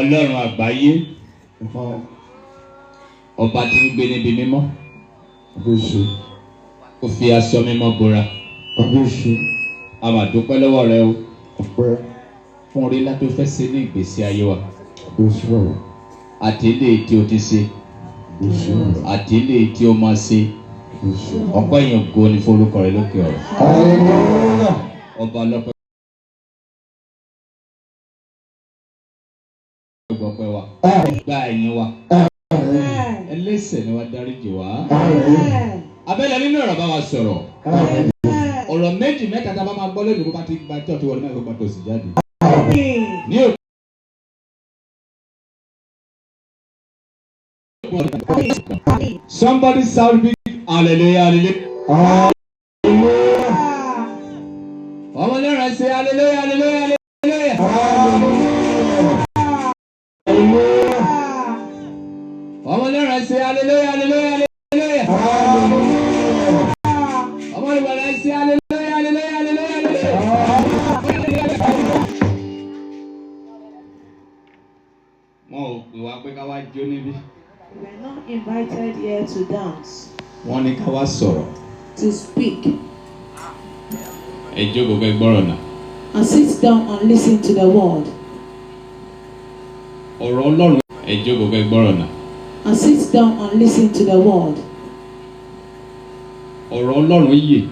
Ọlọ́run àgbáyé. Ọba tí ń gbé níbi mímọ́. Ó fi aṣọ mímọ́ bora. A máa dúpẹ́ lọ́wọ́ rẹ o. Fún orí ńlá tó fẹ́ ṣe ní ìgbésí ayé wa. Àti ilé tí o ti ṣe. Àti ilé tí o máa ṣe. Ọpẹ́ yẹn ògo ni forúkọ rẹ lókè ọ̀run. Ọba lọ́pẹ́. Gbọ́pẹ́ wa. Gba ẹ̀yìn wa. Ẹlẹ́ṣẹ̀ ni wá dáríjì wá. Abẹ́lẹ̀ nínú ọ̀rọ̀ bá wa sọ̀rọ̀. Ọ̀rọ̀ méjì mẹ́ta tá a bá máa gbọ́ lónìí kó bá ti gba ẹjọ́ tó wọlé náà ló gbàgbọ́ sí jáde. Ní òkú. Somebody shout big hallelujah, hallelujah. Ọmọ lẹ́rìn ṣe hallelujah, hallelujah, hallelujah. Ọmọ lẹ́rìn ṣe hallelujah, hallelujah, hallelujah. Ọmọ ìwàlẹ̀ ṣe hallelujah, hallelujah, hallelujah. Wọ́n ò pè wá pé ká wá jó níbí. We are not invited here to dance. Wọ́n ní ká wá sọ̀rọ̀. To speak. Ẹ jókòó kẹ́ gbọ́rọ̀ náà. And sit down and listen to the word. Ọ̀rọ̀ Ọlọ́run. Ẹ jókòó kẹ́ gbọ́rọ̀ náà. And sit down and listen to the word. Ọ̀rọ̀ Ọlọ́run yè.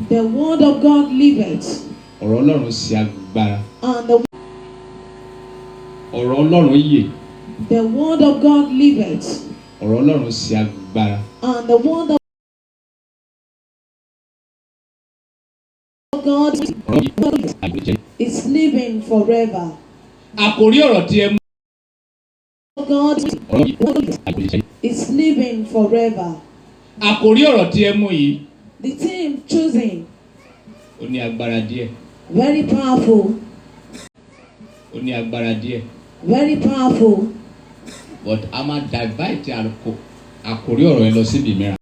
The word of God liveth. Ọ̀rọ̀ Ọlọ́run ṣe agbára. And the Ọ̀rọ̀ Ọlọ́run yè. The word of God liveth. Ọ̀rọ̀ Ọlọ́run ṣe agbára. And the word of God is living forever. Àkòrí ọ̀rọ̀ tí ẹ mú. God is living forever. Àkòrí ọ̀rọ̀ tí ẹ mú yìí. The team choosing. Ó ní agbára díẹ̀. Very powerful. Ó ní agbára díẹ̀. Very powerful. But a máa divide àkòrí ọ̀rọ̀ yẹn lọ síbi mìíràn.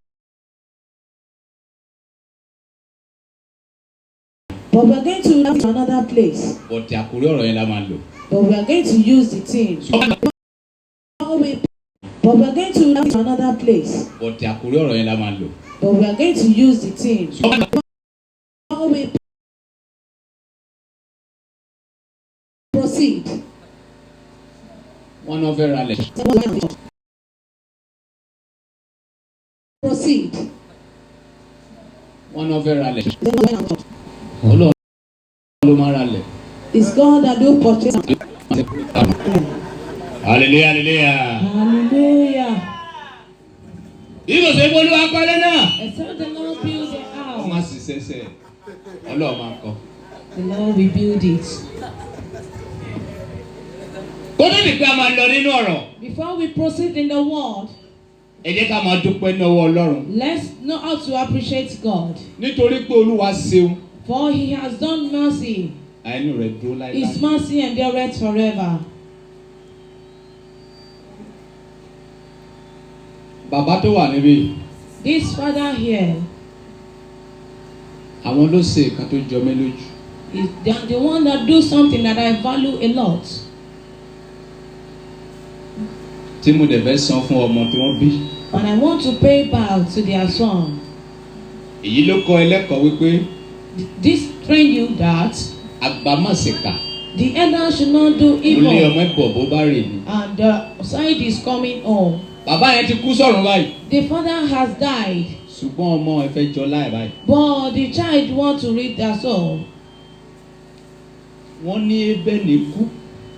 But we are going to go to another place. But àkòrí ọ̀rọ̀ yẹn la máa lò. But we are going to use the team. But we are going to go to another place. But àkòrí ọ̀rọ̀ yẹn la máa lò. But we are going to use the team. Proceed. Wọ́n náà fẹ́ ra lẹ̀. Proceed. Wọ́n náà fẹ́ ra lẹ̀. Ọlọ́run ló máa ra lẹ̀. It's God that do purchase. Hallelujah, hallelujah. Hallelujah. Ìgbò ṣe polú akọ́lé náà. Except the Lord build the house. Wọ́n máa sì ṣẹ̀ṣẹ̀. Ọlọ́run máa kọ́. The Lord will build it. Kó tó di pé a máa lọ nínú ọ̀rọ̀. Before we proceed in the word, Ẹ jẹ́ ká máa dúpẹ́ ní ọwọ́ Ọlọ́run. let's know how to appreciate God. Nítorí pé Olúwa ṣeun. For He has done mercy. Àánú rẹ̀ dúró láéláé. His mercy endureth forever. Bàbá tó wà níbí. This father here Àwọn ló ṣe nǹkan tó jọ mí lójú. is the one that do something that I value a lot. Tí mo dẹ̀ fẹ́ san fún ọmọ tí wọ́n bí. And I want to pay back to their son. Èyí ló kọ́ ẹlẹ́kọ̀ọ́ wípé. This train you that Àgbà má ṣe kà. the elder should not do Mo lé evil. ọmọ ẹ̀bọ̀ bó bá rè ni. And the side is coming home. Bàbá yẹn ti kú sọ̀run báyìí. The father has died. Ṣùgbọ́n ọmọ ẹ fẹ́ jọ láì báyìí. But the child want to read their soul. Wọ́n ní Ébẹ́lì kú.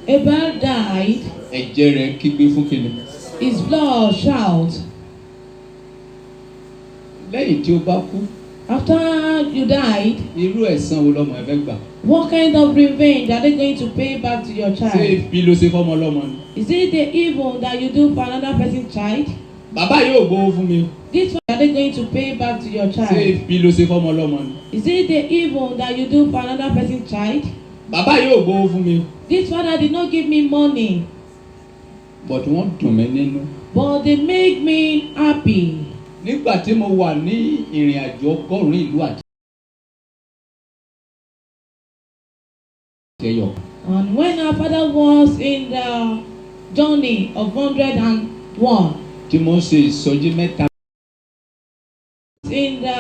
Abel died. Ẹ̀jẹ̀ rẹ̀ kígbe fún kíni. His blood shout. Lẹ́yìn tí ó bá kú. After you died, Irú ẹ̀san wo lọmọ ẹ fẹ́ gbà? what kind of revenge are they going to pay back to your Ṣé child? ibi ló ṣe fọ́mọ ọlọ́mọ ni? Is it the evil that you do for another person's child? Bàbá yóò gbowó fún mi. This one are they going to pay back to your Ṣé child? ibi ló ṣe fọ́mọ ọlọ́mọ ni? Is it the evil that you do for another person's child? Bàbá yóò gbowó fún mi. This father did not give me money, But wọ́n dùn mí nínú. but they make me happy. Nígbà tí mo wà ní ìrìn àjò 100 ìlú àti ẹyọ. And when our father was in the journey of 101. Tí mo ń ṣe ìsọjí mẹ́ta. In the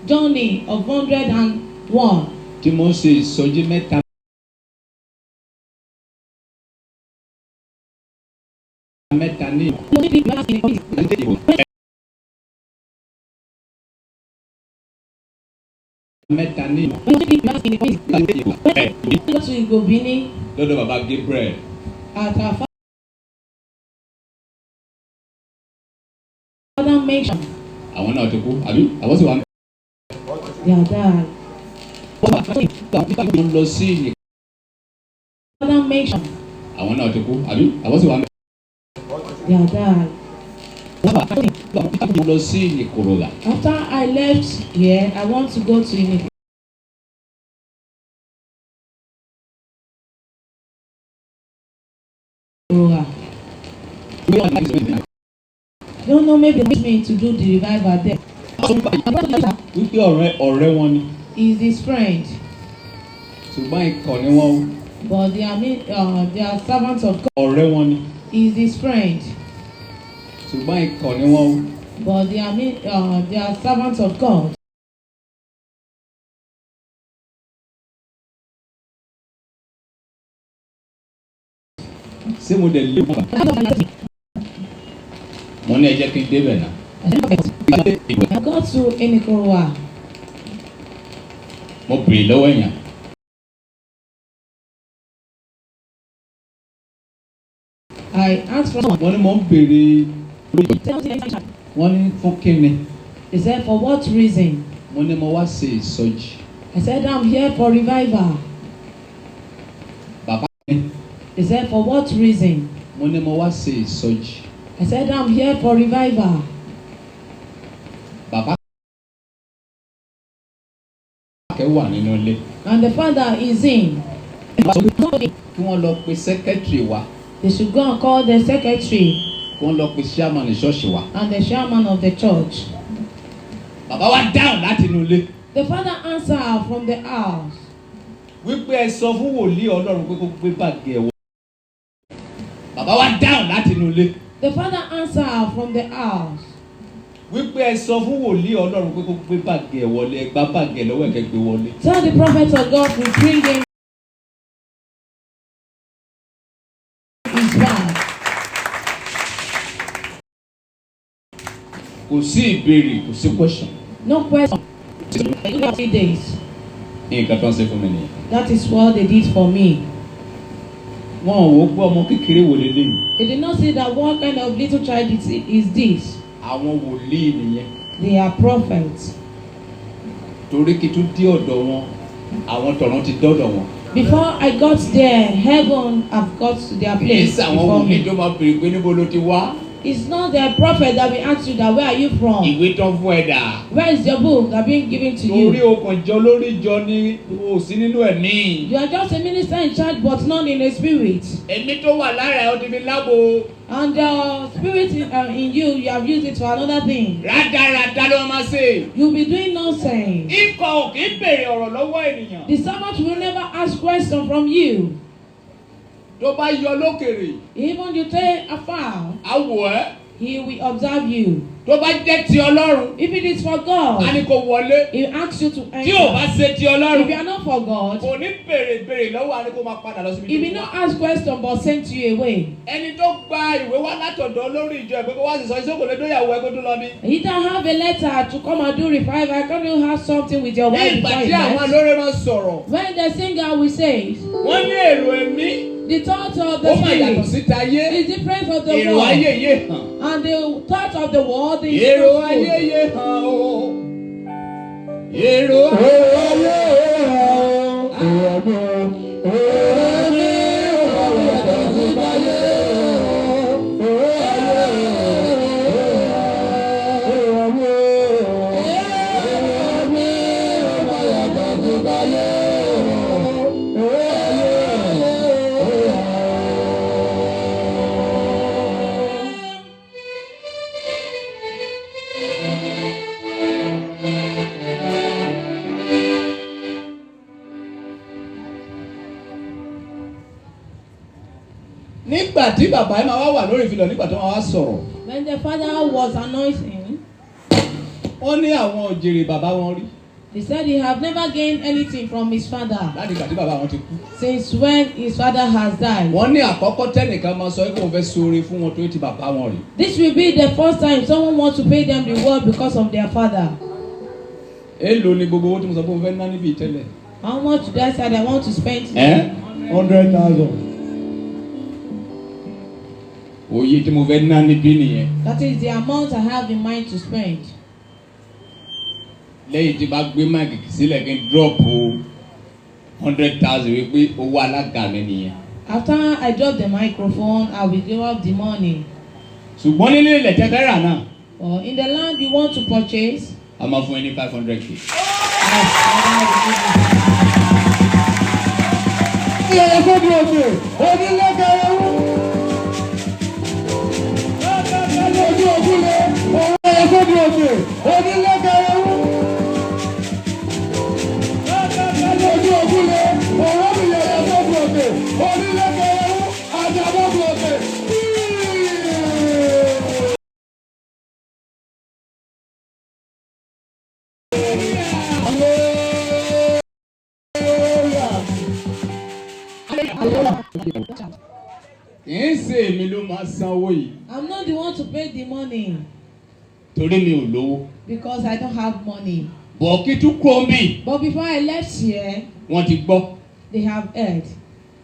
journey of 101. Tí mo ń ṣe ìsọjí mẹ́ta. Mẹ́ta ní. Mẹ́ta ní. Go to Igobini. Lọ́dọ̀ bàbá Gabriel. At our father mention. Àwọn náà ti kú, àbí? Àwọn sì wà mí. They are died. Wọ́n lọ sí ìyè. Father mention. Àwọn náà ti kú, àbí? Àwọn sì wà mí. They are died. Wọ́n lọ sí ìyè Kòròlà. After I left here, I want to go to Ikorola. Don't know, maybe they wish me to do the revival there. Wípé ọ̀rẹ́ wọn ni. He is his friend. Ṣùgbọ́n ikọ̀ ni wọ́n. But they are servants of God. Ọ̀rẹ́ wọn ni. He is his friend. Ṣùgbọ́n ikọ̀ ni wọ́n. But they are servants of God. Ṣé mo dẹ̀ lé wọn? Mo ní ẹ jẹ́ kí n débẹ̀ náà. I got to Ikorola. Mo bèrè lọ́wọ́ èèyàn. I asked for someone. Wọ́n ní mo ń bèrè. Wọ́n ní fún kíni. He said, for what reason? Mo ní mo wá ṣe ìsọjí. I said, I'm here for revival. Bàbá mi. He said, for what reason? Mo ní mo wá ṣe ìsọjí. I said, I'm here for revival. Bàbá kẹ́ wà nínú ilé. And the father is in. Kí wọ́n lọ pe secretary wa. They should go and call the secretary. Kí wọ́n lọ pe chairman ṣọ́ọ̀ṣì wa. And the chairman of the church. Bàbá wa dáhùn láti inú ilé. The father answered from the house. Wípé ẹ sọ fún wòlíì Ọlọ́run pé kó gbé báàgì ẹ̀ wọ. Bàbá wa dáhùn láti inú ilé. The father answered from the house. Wípé ẹ sọ fún wòlíì Ọlọ́run pé kó gbé báàgì ẹ̀ wọlé, ẹ gbá báàgì ẹ̀ lọ́wọ́ ẹ̀ kẹ́ gbé wọlé. Tell the prophet of God to bring him his bag. Kò sí ìbéèrè, kò sí question. No question. 3 days. Nǹkan tó ń ṣe fún mi nìyẹn. That is what they did for me. Wọ́n ò wò pé ọmọ kékeré wò lélẹ́yìn. They did not see that what kind of little child is this. Àwọn wòlíì nìyẹn. They are prophets. Torí kí tún dé ọ̀dọ̀ wọn, àwọn tọ̀run ti dọ́dọ̀ wọn. Before I got there, heaven have got to their place Àwọn before wòlíì me. tó máa bèrè pé níbo ló ti wá. It's not the prophet that will ask you that where are you from? Ìwé tán fún ẹ dà. Where is your book that being given to Torí you? okàn jọ lórí jọ ní o sí nínú ẹ̀mí. You are just a minister in church but not in the spirit. Ẹ̀mí tó wà lára ẹ̀ ó ti fi lábo. And the spirit in you have used it for another thing. Rádaràdá ló máa ṣe. You'll be doing nonsense. Ikọ̀ ò kì í bèrè ọ̀rọ̀ lọ́wọ́ ènìyàn. The servant will never ask questions from you. Tó bá yọ lókèrè. Even you take afar, Á wò ẹ́. he will observe you. Tó bá jẹ́ ti Ọlọ́run. If it is for God, A ní kó wọlé. he asks you to Tí ò bá enter. ṣe ti Ọlọ́run. If you are not for God, Kò ní bèrè lọ́wọ́ a ní kó máa padà lọ síbi he will not ask questions but send you away. Ẹni tó gba ìwé wá látọ̀dọ̀ olórí ìjọ ẹ̀ pé kó wá sì sọ iṣẹ́ kò lè dóyàwó ẹ kó tó lọ ní. He don't have a letter to come and do revival. Can you have something with your Ní wife ìgbà before tí you àwọn met? olórí máa sọ̀rọ̀. When the singer will say, Wọ́n ní èrò ẹ̀mí. the thought of Ó the máa yàtọ̀ spirit síta ayé. is different from the Èrò world, ayé yé hàn. and the thought of the world is Èrò not ayé good. yé hàn o. Èrò ayé nígbà tí bàbá ẹ máa wá wà lórí ìfilọ̀ nígbà tó máa wá sọ̀rọ̀. When the father was anointing, wọ́n ní àwọn òjèrè bàbá wọn rí. he said he have never gained anything from his father. Láti ìgbà tí bàbá wọn ti kú. Since when his father has died. Wọ́n ní àkọ́kọ́ tẹ́nìkan máa sọ pé òun fẹ́ ṣoore fún wọn tó ti bàbá wọn rí. This will be the first time someone wants to pay them the world because of their father. Èló ni gbogbo owó tí mo sọ pé mo fẹ́ ná níbi ìtẹ́lẹ̀. How much did I say I want to spend? 100,000. Oye tí mo fẹ́ ná níbí nìyẹn. That is the amount I have in mind to spend. Lẹ́yìn tí bá gbé máàkì sílẹ̀ kí n drop 100,000 wípé owó alága mi nìyẹn. After I drop the microphone, I will give up the money. Ṣùgbọ́n nílé ilẹ̀ tẹ́ fẹ́ rà náà. Or in the land you want to purchase. A máa fún ẹ ní 500k. Kìí ṣe èmi ló máa san owó yìí. I'm not the one to pay the money. Torí mi ò lówó. Because I don't have money. Bọ̀ kí tún kúrò ń bì. But before I left here, wọ́n ti gbọ́. they have heard.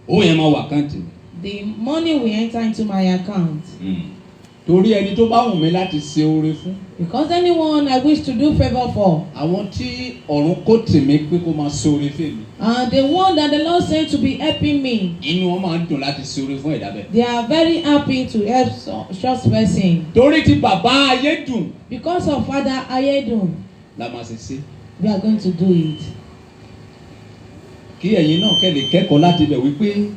Owó yẹn máa wà káǹtì. The money will enter into my account. Torí ẹni tó bá wù mí láti ṣe oore fún. Because anyone I wish to do favour for. Àwọn tí ọ̀run kò tì mí pé kó máa ṣe oore fún mi. And the one that the Lord sent to be helping me. Inú wọn máa ń dùn láti ṣe oore fún ẹ̀dá bẹ́ẹ̀. They are very happy to help such person. Torí tí bàbá ayé dùn. Because of Father Ayedun. La máa ṣe ṣe. We are going to do it. Kí ẹ̀yin náà kẹ́ lè kẹ́kọ̀ọ́ láti bẹ̀ wípé.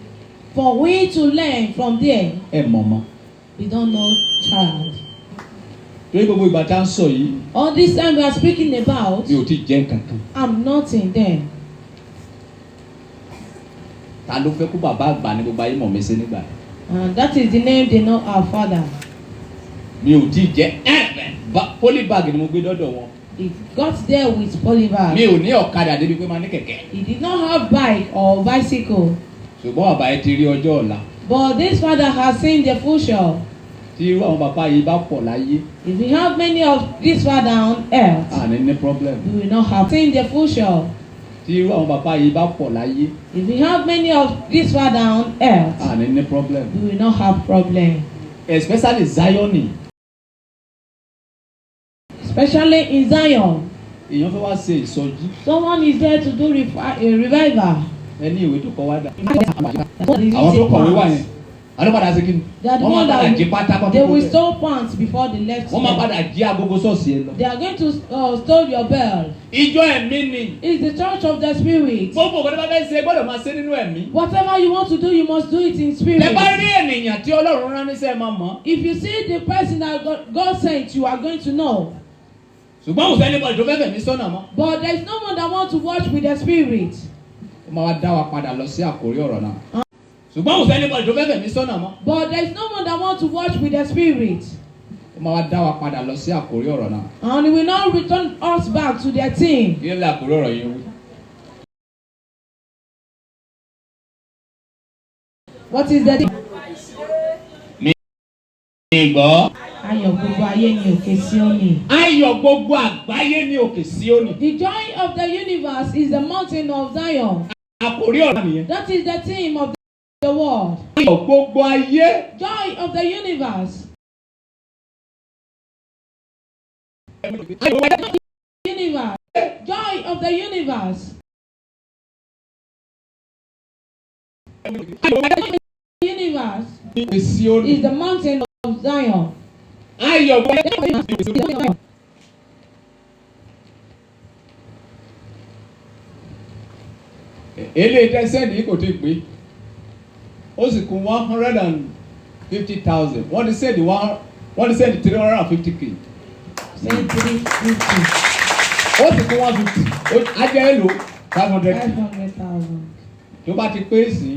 For we to learn from there. Ẹ mọ̀ mọ́. We don't know child. Torí gbogbo ìgbà tá à ń sọ yìí. All this time we are speaking about. Mi ò tí jẹ́ kankan. I'm not in them. Ta ló fẹ́ kó bàbá àgbà ní gbogbo ayé mọ̀ mí sí nígbà. And that is the name they know our father. Mi ò tí jẹ́ polybag ni mo gbé dọ́dọ̀ wọn. He got there with polybag. Mi ò ní ọ̀kadà débi pé máa ní kẹ̀kẹ́. He did not have bike or bicycle. Ṣùgbọ́n bàbá yẹn ti rí ọjọ́ ọ̀la. But this father has seen the future. Tí irú àwọn bàbá yìí bá pọ̀ láyé. If we have many of this father on earth. Ní problem. We will not have seen the future. Tí irú àwọn bàbá yìí bá pọ̀ láyé. If we have many of this father on earth. Ní problem. We will not have problem. Especially Zion. Especially in Zion. Èèyàn fẹ́ wá ṣe ìsọjí. Someone is there to do a revival. Ẹni ìwé tó kọ wá dà. Àwọn tó kọ̀wé wà yẹn. Àwọn padà sí kí ni. Wọ́n máa padà jí pátákó. They will store pants before they left. Wọ́n máa padà jí agogo ṣọ́ọ̀ṣì yẹn lọ. They are going to store your bell. Ìjọ ẹ̀mí ni. It's the church of the spirit. Gbogbo nǹkan tó bá fẹ́ ṣe gbọ́dọ̀ máa ṣe nínú ẹ̀mí. Whatever you want to do, you must do it in spirit. Ẹ bá rí ènìyàn tí Ọlọ́run rán níṣẹ́ máa mọ̀. If you see the person that God sent, you are going to know. Ṣùgbọ́n kò sẹ́ni bọ̀dọ̀ tó fẹ́ fẹ̀mí sọ́nà mọ́. But there is no one that wants to watch with the spirit. Ó máa wá dá wa padà lọ sí àkórí ọ̀rọ̀ náà. Ṣùgbọ́n kò sẹ́ni bọ̀dọ̀ tó fẹ́ fẹ̀mí sọ́nà mọ́. But there is no one that wants to watch with the spirit. Ó máa wá dá wa padà lọ sí àkórí ọ̀rọ̀ náà. And he will not return us back to their team. Kí ló àkórí ọ̀rọ̀ yẹn wí? What is the thing? Mi gbọ́. Ayọ̀ gbogbo ayé ni òkè Síónì. Ayọ̀ gbogbo àgbáyé ní òkè Síónì. The joy of the universe is the mountain of Zion. Àkórí ọ̀rọ̀ nìyẹn. That is the theme of the world. Ayọ̀ gbogbo ayé. Joy of the universe. Universe. Joy of the universe. Universe is the mountain of Zion. Ayọ̀ gbogbo. Eléyìí tẹ́sẹ̀dì yìí kò tí ì pé ó sì kún 150,000 wọ́n ti sẹ́ẹ̀dì 350k. Say 350. Ó sì kún 150 ajẹ́ èlò 500,000. Tó bá ti pé sí.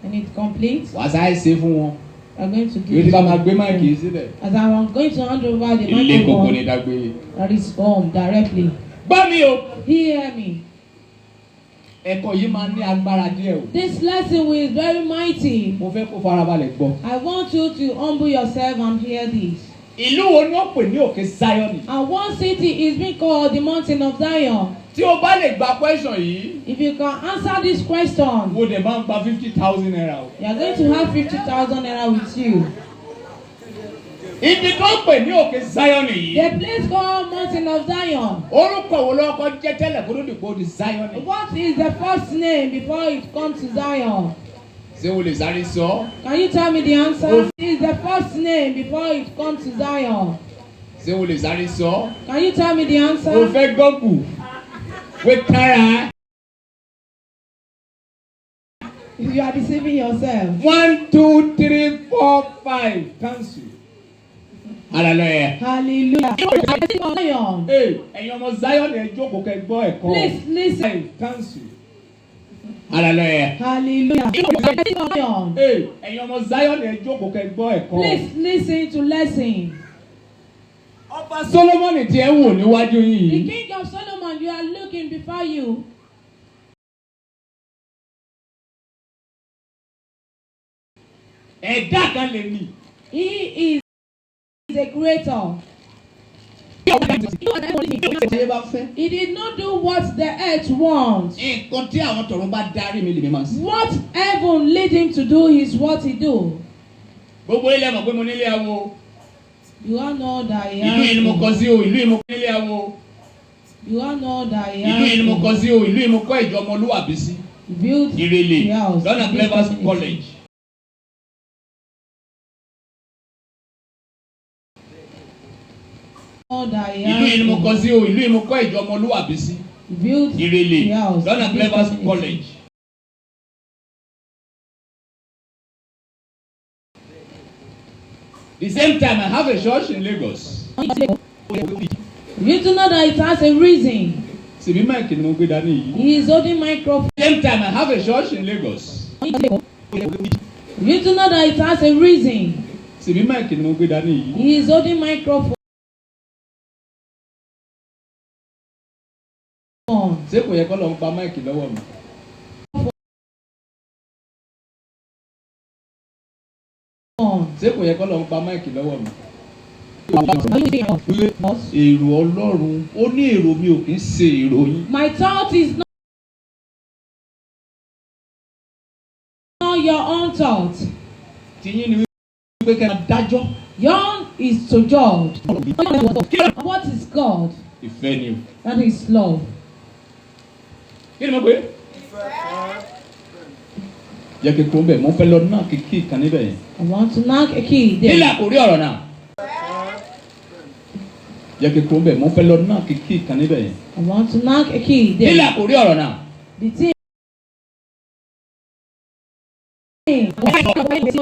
And it complete. Wàá sáyé ṣe fún wọn. I'm going to You give got my mic, is it? as I'm going to hand over the microphone that is home directly. Hear me. This lesson is very mighty. I want you to humble yourself and hear this. And one city is being called the mountain of Zion. If you can answer this question, you are going to have 50,000 naira with you. The place called mountain of Zion. What is the first name before it comes to Zion? Can you tell me the answer? What is the first name before it comes to Zion? Can you tell me the answer? You are deceiving yourself. 1, 2, 3, 4, 5. Cancel. Hallelujah. Hallelujah. Hey, Zion. Please listen. Cancel. Hallelujah. Hallelujah. Hey, Zion. Please listen to lesson. Solomon, the king of Solomon, you are looking before you. He is the creator. He did not do what the earth wants. What heaven led him to do is what he do. You all know that he has. You all know that he has. He built Irele, house. Donna Clever's College. That he Ìlú Ìmọ̀kọ́ ìjọ ọmọlúwàbí sí. built Irele, house. Donna Clever's College. The same time, I have a church in Lagos. You do know that it has a reason. He is holding microphone. The same time, I have a church in Lagos. You do know that it has a reason. He is holding microphone. Ṣé kò yẹ kó lọ gba máìkì lọ́wọ́ mi? Ṣé kò yẹ kó lọ gba máìkì lọ́wọ́ mi? Èrò Ọlọ́run, ó ní èrò mi ò kì í ṣe èrò yín. My thought is not your own thought. Tiyín ni wípé kẹ́ ẹ dájọ́. Yours is to judge. What is God? Ìfẹ́ ni o. That is love. Kí ni mo pè é? Jẹ́ kí n kúrò bẹ́ẹ̀, mo fẹ́ lọ náà kìkì kan níbẹ̀ yẹn. I want to knock a key there. Nílà kò rí ọ̀rọ̀ náà. Jẹ́ kí n kúrò bẹ́ẹ̀, mo fẹ́ lọ náà kìkì kan níbẹ̀ yẹn. I want to knock a key there. Nílà kò rí ọ̀rọ̀ náà. The thing.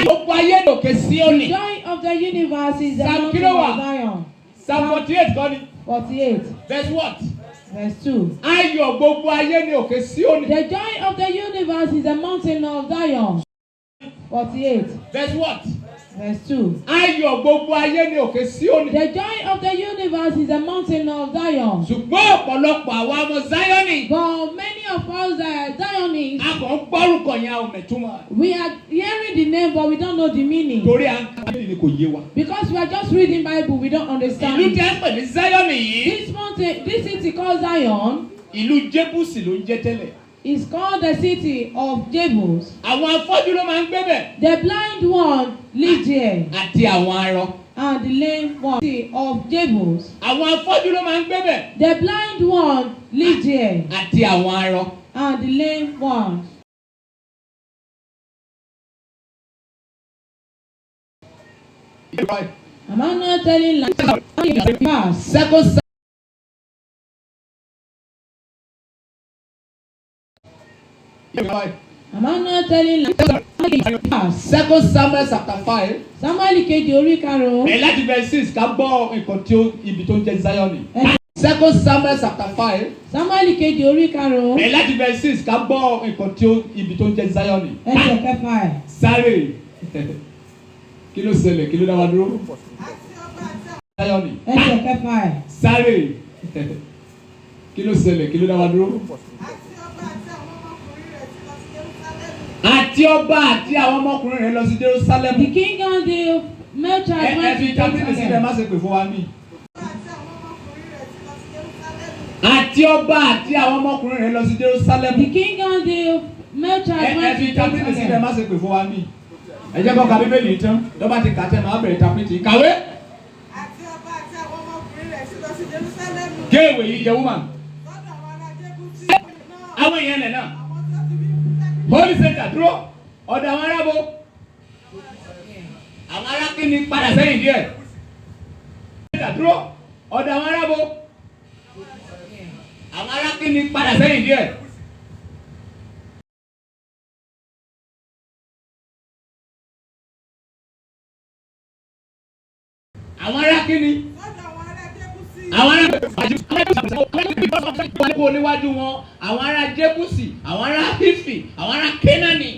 Gbogbo ayé lòkè Síónì. Joy of the universe is the Psalm mountain of Zion. Psalm 48 kọ́ ni. 48. Verse what? Verse 2. Ayọ̀ gbogbo ayé ni òkè Síónì. The joy of the universe is the mountain of Zion. 48. Verse what? Verse 2. Ayọ̀ gbogbo ayé ni òkè Síónì. The joy of the universe is the mountain of Zion. Ṣùgbọ́n ọ̀pọ̀lọpọ̀ àwọn ọmọ Zioni. But many of us are Zionists. A kàn ń gbọ́rùkọ yẹn àwọn mẹ̀túmọ̀. We are hearing the name but we don't know the meaning. Torí à ń kábíyèsí ni kò yé wa. Because we are just reading Bible, we don't understand. Ìlú tí a ń pè ní Zioni yìí. This mountain, this city called Zion. Ìlú Jébùsì ló ń jẹ́ tẹ́lẹ̀. It's called the city of Jebus. Àwọn afọ́jú ló máa ń gbé bẹ̀. The blind one lived there. Àti àwọn arọ. And the lame one of Jebus. Àwọn afọ́jú ló máa ń gbé bẹ̀. The blind one lived there. Àti àwọn arọ. And the lame one. Am I not telling lies? Second Am I not telling lies? Second Samuel chapter 5. Samuel kejì orí karùn-ún. Ẹ láti verse 6 ká gbọ́ nǹkan tí ibi tó ń jẹ́ Zion. Second Samuel chapter 5. Samuel kejì orí karùn-ún. Ẹ láti verse 6 ká gbọ́ nǹkan tí ibi tó ń jẹ́ Zion. Ẹsẹ̀ kẹfà ẹ̀. Sáré. Kí ló ṣẹlẹ̀? Kí ló dá wa dúró? Ẹsẹ̀ kẹfà ẹ̀. Sáré. Kí ló ṣẹlẹ̀? Kí ló dá wa dúró? Àti ọba àti àwọn ọmọkùnrin rẹ̀ lọ sí Jerusalem. The king and the male child went to Jerusalem. Síbẹ̀ má ṣe pè fún wa mí. Àti ọba àti àwọn ọmọkùnrin rẹ̀ lọ sí Jerusalem. The king and the male child went to Jerusalem. Síbẹ̀ má ṣe pè fún wa mí. Ẹ jẹ́ kó ka Bíbélì tán. Tó bá ti kà tẹ́ máa bẹ̀rẹ̀ tapiti. Kàwé. Àti ọba àti àwọn ọmọkùnrin rẹ̀ sì lọ sí Jerusalem. Géèwé yìí jẹ́ woman. Àwọn èèyàn lẹ̀ náà. Holy Center dúró. Ọ̀dọ̀ àwọn arábò. Àwọn arákìnní padà sẹ́yìn díẹ̀. Dúró. Ọ̀dọ̀ àwọn arábò. Àwọn arákìnní padà sẹ́yìn díẹ̀. Àwọn arákìnní. Àwọn ará níwájú wọn, àwọn ará Jébúsì, àwọn ará Hífì, àwọn ará Kénáánì.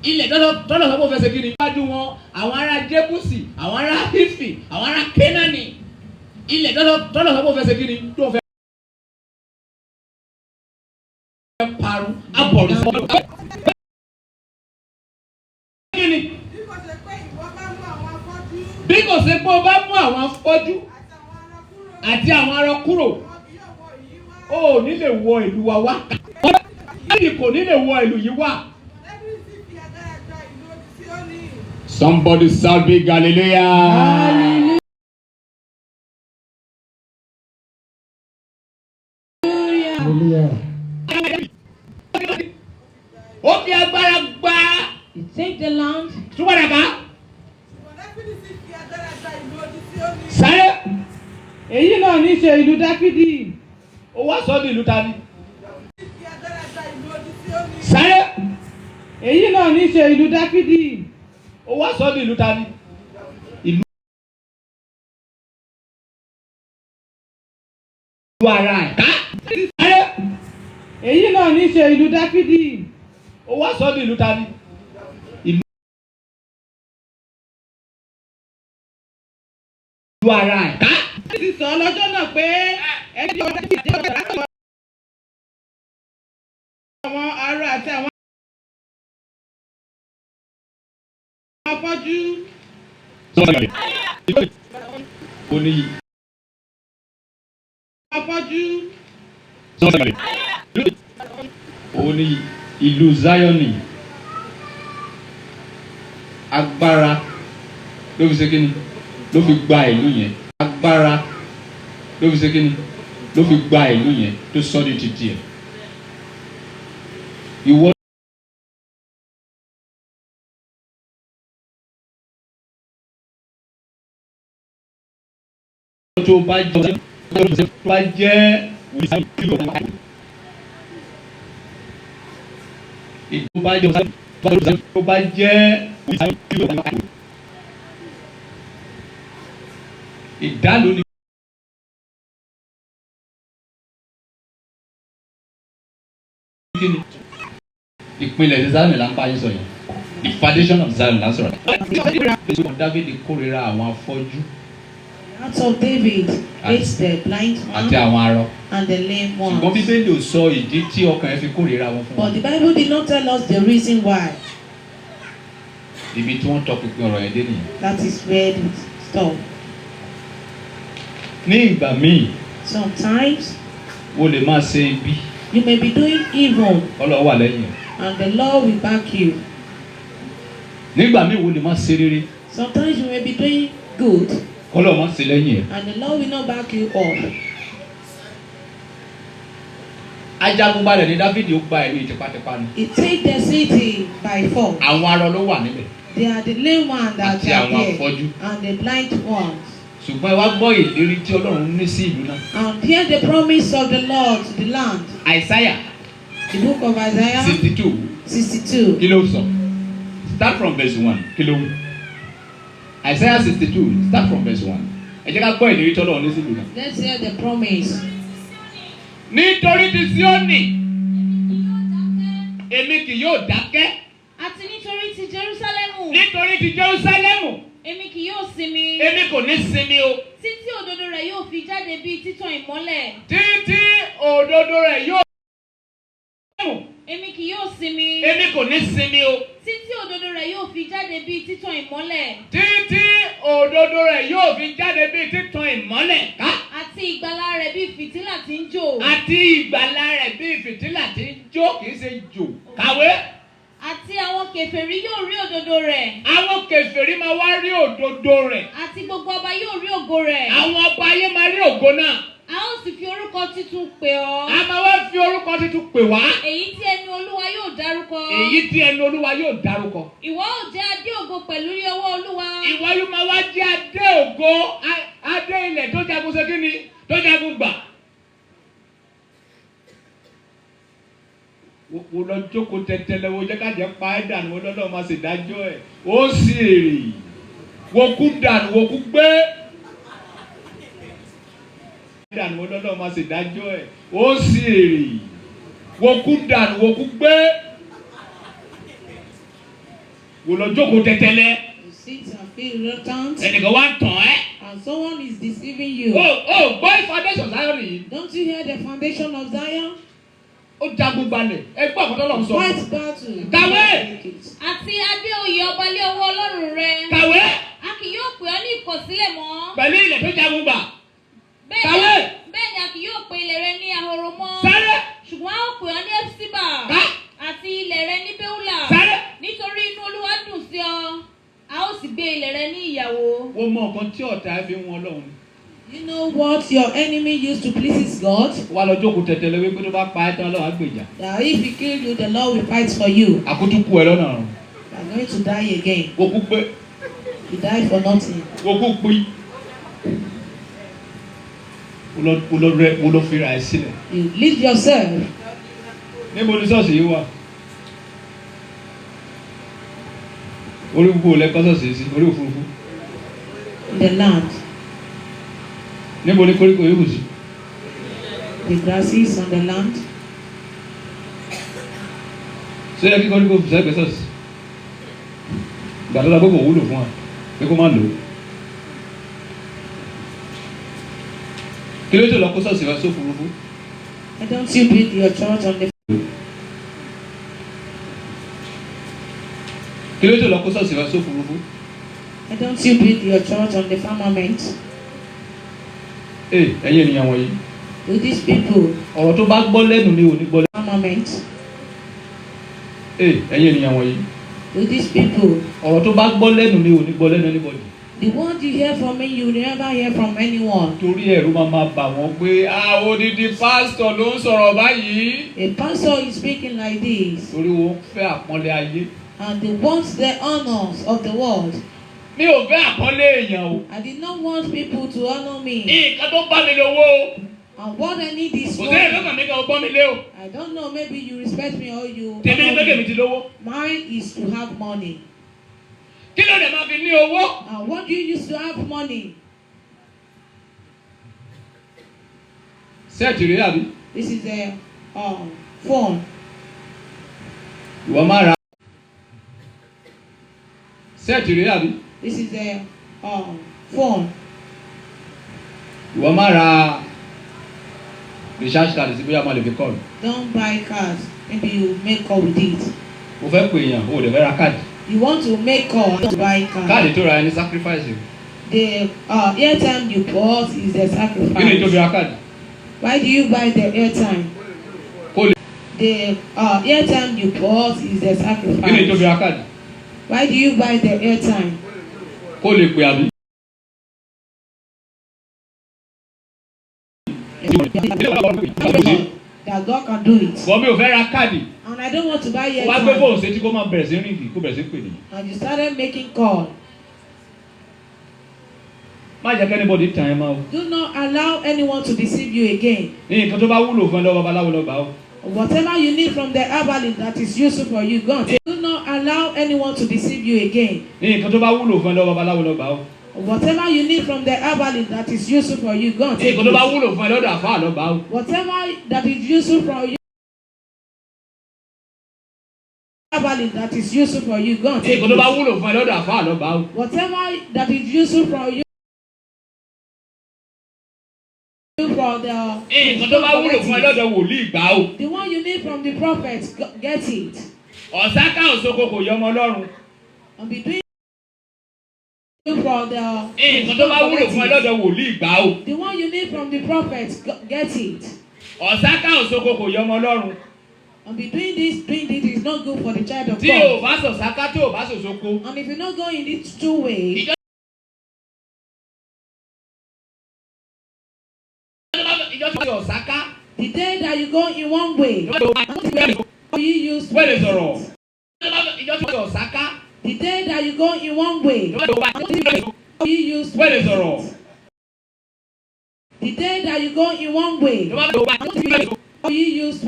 Ilẹ̀ tọ́lọ̀ sọ́kò fẹsẹ̀ kí ni? Níwájú wọn, àwọn ará Jébúsì, àwọn ará Hífì, àwọn ará Kénáánì. Ilẹ̀ tọ́lọ̀ sọ́kò fẹsẹ̀ kí ni? Tó fẹ́ parun, abọ̀rù sọ́kò. Kí ni? Bí kò ṣe pé o bá mú àwọn afọ́jú àti àwọn arọ kúrò, o ò ní lè wọ ìlú wa wá. Ẹ̀yin kò ní lè wọ ìlú yìí wá. Somebody shout big hallelujah. Ó fi agbára gbá. You take the land. Túbọ̀ dàgbà. Sáré. Èyí náà ní ṣe ìlú Dáfídì. Ó wá sọ́dọ̀ ìlú ta ni? Sáré. Èyí náà ní ṣe ìlú Dáfídì. Ó wá sọ́dọ̀ ìlú ta ni? Ìlú ara ẹ̀. Sáré. Èyí náà ní ṣe ìlú Dáfídì. Ó wá sọ́dọ̀ ìlú ta ni? Ìlú ara ẹ̀. Ti sọ lọ́jọ́ náà pé ẹni ọdún ti jẹ́ ọ̀dà àwọn ará àti àwọn afọ́jú. Oníyì. Afọ́jú. Oníyì. Ìlú Zioni. Agbára ló fi ṣe kí ni? Ló fi gba ìlú yẹn. Agbára ló fi ṣe kí ni? Ló fi gba ìlú yẹn tó sọ di títì ẹ̀. Ìwọ tó bá jẹ́ ìdálò ni ìpínlẹ̀ Zion là ń bá yín sọ yẹn. The foundation of Zion là ń sọ̀rọ̀. David kórìíra àwọn afọ́jú. The heart of David hates the blind man àti àwọn arọ. and the lame one. Ṣùgbọ́n Bíbélì ò sọ ìdí tí ọkàn ẹ̀ fi kórìíra wọn fún wọn. But the Bible did not tell us the reason why. Ibi tí wọ́n tọpinpin ọ̀rọ̀ yẹn dé nìyẹn. That is where it stopped. Ní ìgbà míì. Sometimes. O lè máa ṣe ibi. You may be doing evil. Ọlọ́run wà lẹ́yìn ẹ̀. And the Lord will back you. Nígbà míì wo lè máa ṣe rere. Sometimes you may be doing good. Ọlọ́run máa ṣe lẹ́yìn ẹ̀. And the Lord will not back you up. Ajagunbalẹ̀ ní Dáfídì ó gba ìlú tipátipá ni. He take the city by force. Àwọn arọ ló wà níbẹ̀. They are the lame ones that àti are àwọn there. afọ́jú. And the blind ones. Ṣùgbọ́n ẹ wá gbọ́ ìlérí tí Ọlọ́run ní sí ìlú náà. And hear the promise of the Lord to the land. Isaiah. The book of Isaiah. 62. 62. Kí ló sọ? Start from verse 1. Kí ló wí? Isaiah 62. Start from verse 1. Ẹ jẹ́ ká gbọ́ ìlérí tí Ọlọ́run ní sí ìlú náà. Let's hear the promise. Nítorí ti Síónì, èmi kì yóò dákẹ́. Àti nítorí ti Jerúsálẹ́mù. Nítorí ti Jerúsálẹ́mù. Èmi kì yóò sinmi. Èmi kò ní sinmi o. Títí òdodo rẹ̀ yóò fi jáde bí títàn ìmọ́lẹ̀. Títí òdodo rẹ̀ yóò. Èmi kì yóò sinmi. Èmi kò ní sinmi o. Títí òdodo rẹ̀ yóò fi jáde bí títàn ìmọ́lẹ̀. Títí òdodo rẹ̀ yóò fi jáde bí títàn ìmọ́lẹ̀. Àti ìgbàlà rẹ̀ bí fìtílà tí ń jò. Àti ìgbàlà rẹ̀ bí fìtílà tí ń jó, kì í ṣe jò. Kàwé. Àti àwọn kèfèrí yóò rí òdodo rẹ̀. Àwọn kèfèrí máa wá rí òdodo rẹ̀. Àti gbogbo ọba yóò rí ògo rẹ̀. Àwọn ọba ayé máa rí ògo náà. A ó sì fi orúkọ titun pè ọ́. A máa wá fi orúkọ titun pè wá. Èyí tí ẹnu Olúwa yóò dárúkọ. Èyí tí ẹnu Olúwa yóò dárúkọ. Ìwọ ó jẹ́ adé ògo pẹ̀lú ní ọwọ́ Olúwa. Ìwọ yóò máa wá jẹ́ adé ògo, adé ilẹ̀ tó jagun ṣe kí ni? Tó jagun gbà. Wo lọ jókòó tẹ̀tẹ̀lẹ̀ wo jẹ́ ká jẹ́ pa ẹ́ dànù wo lọ́dọ̀ máa ṣe dájọ́ ẹ̀. Ó sì èrè. Wo kú dànù wo kú gbé. Dànù wo lọ́dọ̀ máa ṣe dájọ́ ẹ̀. Ó sì èrè. Wo kú dànù wo kú gbé. Wo lọ jókòó tẹ̀tẹ̀lẹ̀. You sit and feel reluctant. Ẹnìkan wá ń tàn ẹ́. And someone is deceiving you. Gbọ́ foundation Zion yìí. Don't you hear the foundation of Zion? Ó jagun balẹ̀. Ẹ gbọ́ àkọ́tọ́ lọ́run sọ. Fight battle. Kàwé. Àti adé oyè ọba lé ọwọ́ Ọlọ́run rẹ. Kàwé. A kì yóò pè ọ́ ní ìkọ̀sílẹ̀ mọ́. Pẹ̀lú ilẹ̀ tó jagun gbà. Kàwé. Bẹ́ẹ̀ ni a kì yóò pe ilẹ̀ rẹ ní ahoro mọ́. Sáré. Ṣùgbọ́n a ó pè ọ́ ní Ẹ́físíbà. Àti ilẹ̀ rẹ ní Béúlà. Sáré. Nítorí inú Olúwa dùn sí ọ. A ó sì gbé ilẹ̀ rẹ ní ìyàwó. Ó mọ nǹkan tí ọ̀tá fi ń wọn Ọlọ́run. You know what your enemy used to please God? Wá lọ jókòó tẹ̀tẹ̀lẹ̀ wípé tó bá pa ẹ́ tán Ọlọ́run á gbèjà. That if he kill you, the Lord will fight for you. Àkótú kú ẹ lọ́nà ọ̀run. You are going to die again. Wo kú pé. You die for nothing. Wo kú pín. Wo lọ fira ẹ sílẹ̀. You leave yourself. Níbo ni ṣọ́ọ̀ṣì yìí wà? Orí gbogbo lẹ́kọ́ ṣọ́ọ̀ṣì yìí sí, orí òfurufú. In the land. Níbo ni koríko yìí kù sí? The grasses on the land. Ṣé yẹ kí koríko fi sẹ́gbẹ̀ẹ́ ṣọ́ọ̀ṣì? Gbàdúrà gbogbo wúlò fún wa, pé kó má lò ó. Kí ló tó lọ kó ṣọ́ọ̀ṣì wá sófurufú? Why don't you build your church on the Kí ló tó lọ kó ṣọ́ọ̀ṣì wá sófurufú? Why don't you build your church on the firmament? Ẹ̀yin ènìyàn wọ̀nyí. To these people. Ọ̀rọ̀ tó bá gbọ́ lẹ́nu ni ò ní gbọ́ lẹ́nu. Firmament. Ẹ̀yin ènìyàn wọ̀nyí. To these people. Ọ̀rọ̀ tó bá gbọ́ lẹ́nu ni ò ní gbọ́ lẹ́nu anybody. The word you hear from me, you will never hear from anyone. Torí ẹ̀rù máa bà wọ́n pé odidi pásítọ̀ ló ń sọ̀rọ̀ báyìí. A pastor is speaking like this. Torí wọ́n fẹ́ àpọ́nlé ayé. And they want the honors of the world. Mi ò fẹ́ àpọ́nlé èèyàn o. I did not want people to honor me. Nǹkan tó bá mi lówó o. And what I need is Kò money. sẹ́yìn lọ́kàn mi kan ó bọ́ mi lé o. I don't know, maybe you respect me or you. Tèmi ni pé kèmi ti lówó. Mine is to have money. Kí ló dé máa fi ní owó? And what do you use to have money? Sẹ́ẹ̀tì rèé àbí? This is a phone. Ìwọ máa ra. Sẹ́ẹ̀tì rèé àbí? This is a phone. Ìwọ máa ra recharge card sí bóyá máa lè fi kọ́ọ̀lù. Don't buy cards. Maybe you make call with it. O fẹ́ pè èèyàn o ò lè fẹ́ ra káàdì. You want to make call to buy card. Káàdì tó ra ẹni sacrifice o. The airtime you bought is the sacrifice. Kí ni tó fi ra káàdì? Why do you buy the airtime? Kó lè. The airtime you bought is the sacrifice. Kí ni tó fi ra káàdì? Why do you buy the airtime? Kó lè pè àbí. That God can do it. Bọ̀ mi ò fẹ́ ra káàdì. And I don't want to buy Wá gbé airtime. fóònù sétí kó máa bẹ̀rẹ̀ sí ríngì kó bẹ̀rẹ̀ sí pè ní. And you started making call. Má jẹ́ kẹ́nìbọ̀dì tàn ẹ́ máa o. Do not allow anyone to deceive you again. Ní nǹkan tó bá wúlò fún ẹ lọ́wọ́ babaláwo lọ gbà ó. Whatever you need from the herbalist that is useful for you, go and take. Do not allow anyone to deceive you again. Ní nǹkan tó bá wúlò fún ẹ lọ́wọ́ babaláwo lọ gbà ó. Whatever you need from the herbalist that is useful for you, go and Ní take. nǹkan tó bá wúlò fún ẹ lọ́dọ̀ àfáà lọ gbà ó. Whatever that is useful for you, Whatever that is useful for you, go and take it. Whatever that is useful for you. From the one you need from the prophets, get it. And between from the one you need from the prophets, get it. And between this, doing this is not good for the child of God. And if you not go in these two ways, the day that you go in one way, you use the day that you go in one way, you use the day that you go in one way, you use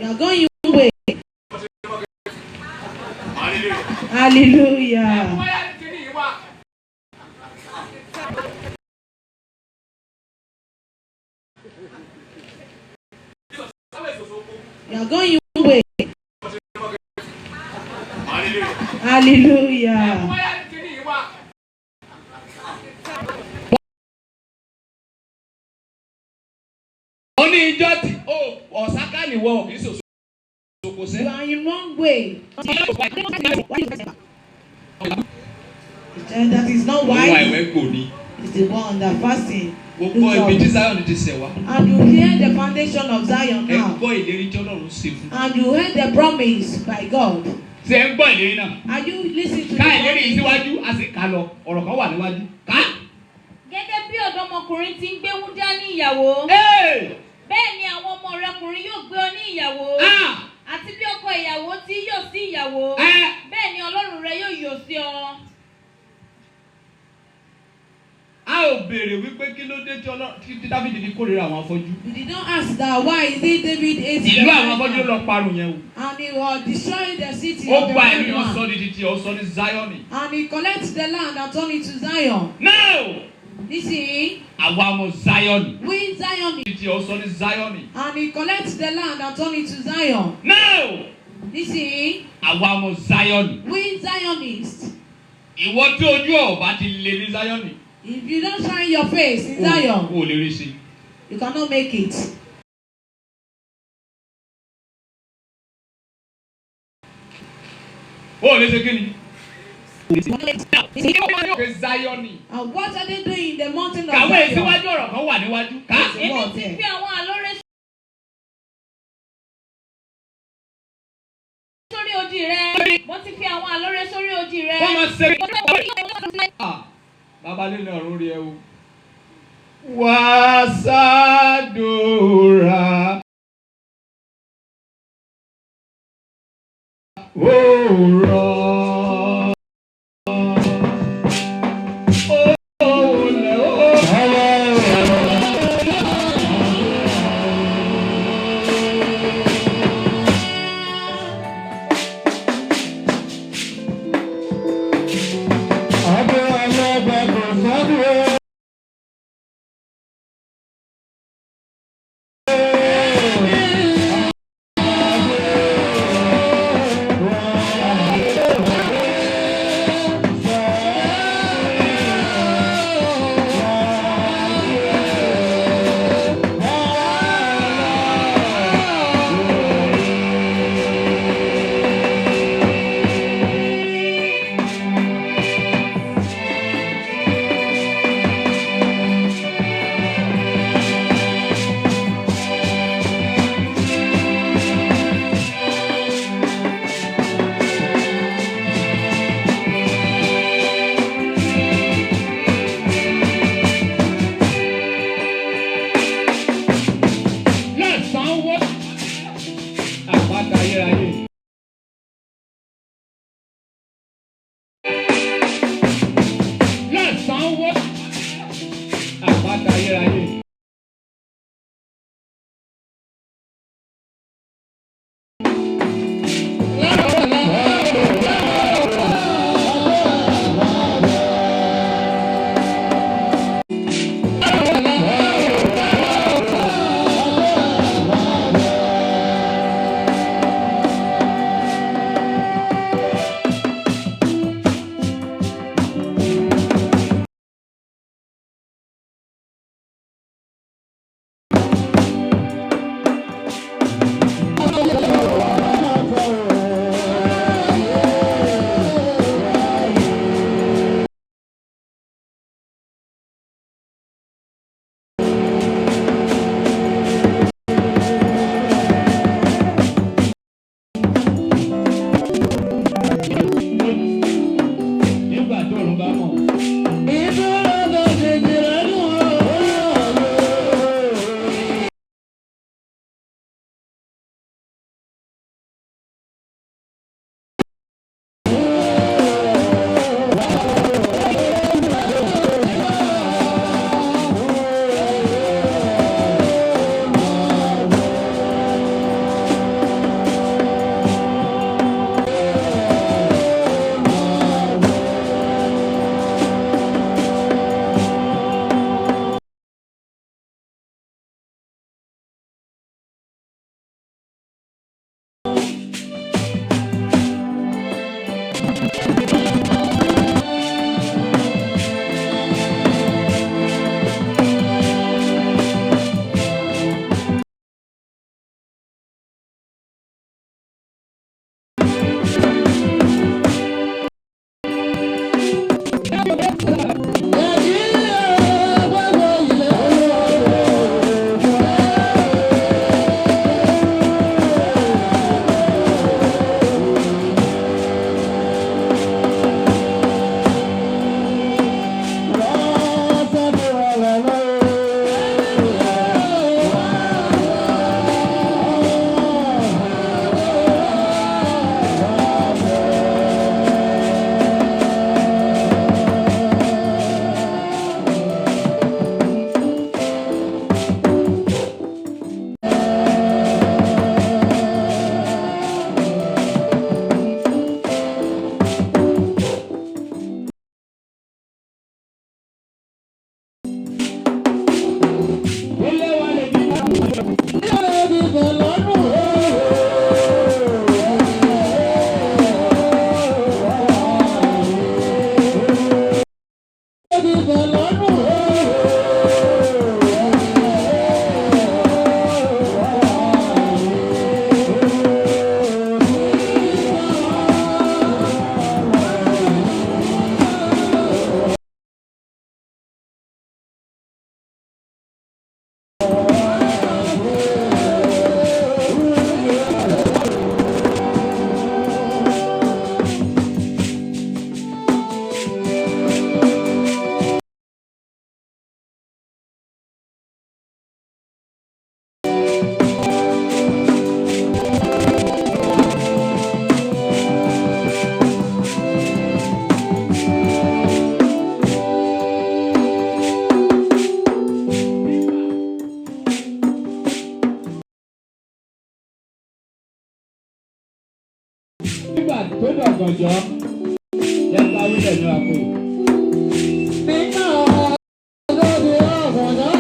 you are going one way. Hallelujah. You are going your way. Hallelujah. Only just Osaka ni wo ki so. You are in wrong way. That is not why. It's the one that fasting. And you hear the foundation of Zion now. And you heard the promise by God. Are you listening to the Gẹ́gẹ́ bí ọ̀dọ́mọkùnrin tí ń gbé wúndá ní ìyàwó. Bẹ́ẹ̀ ni àwọn ọmọ rẹ̀ ọkùnrin yóò gbé ọ ní ìyàwó. Àti bí ọkọ ìyàwó tí yóò sí ìyàwó. Bẹ́ẹ̀ ni Ọlọ́run rẹ̀ yóò yọ̀ sí ọ. A ò béèrè wípé kí ló dé tí Dáfídì fi kórìíra àwọn afọ́jú. We did not ask that why is it David hates ìlú àwọn afọ́jú ló parun yẹn o. And he was destroying the city of the ó gba ìlú yẹn sọ di títí ó sọ ní Zion. And he collects the land and turn it to Zion. Now. Listen. Àwa ọmọ Zion. We Zion. Títí ó sọ ní Zion. And he collects the land and turn it to Zion. Now. Listen. Àwa ọmọ Zion. We Zionists. Ìwọ tí ojú ọ̀ bá ti lè ní Zion. If you don't shine your face in Zion, you cannot make it. And what are they doing in the mountain of Zion? Babalé náà rún rí ẹ o. Wá ṣàdúrà. Òòrọ̀. Nígbà tó dọ̀gànjọ́, yẹ ká wílẹ̀ ní àpò. Nígbà ọlọ́dún ọ̀gànjọ́.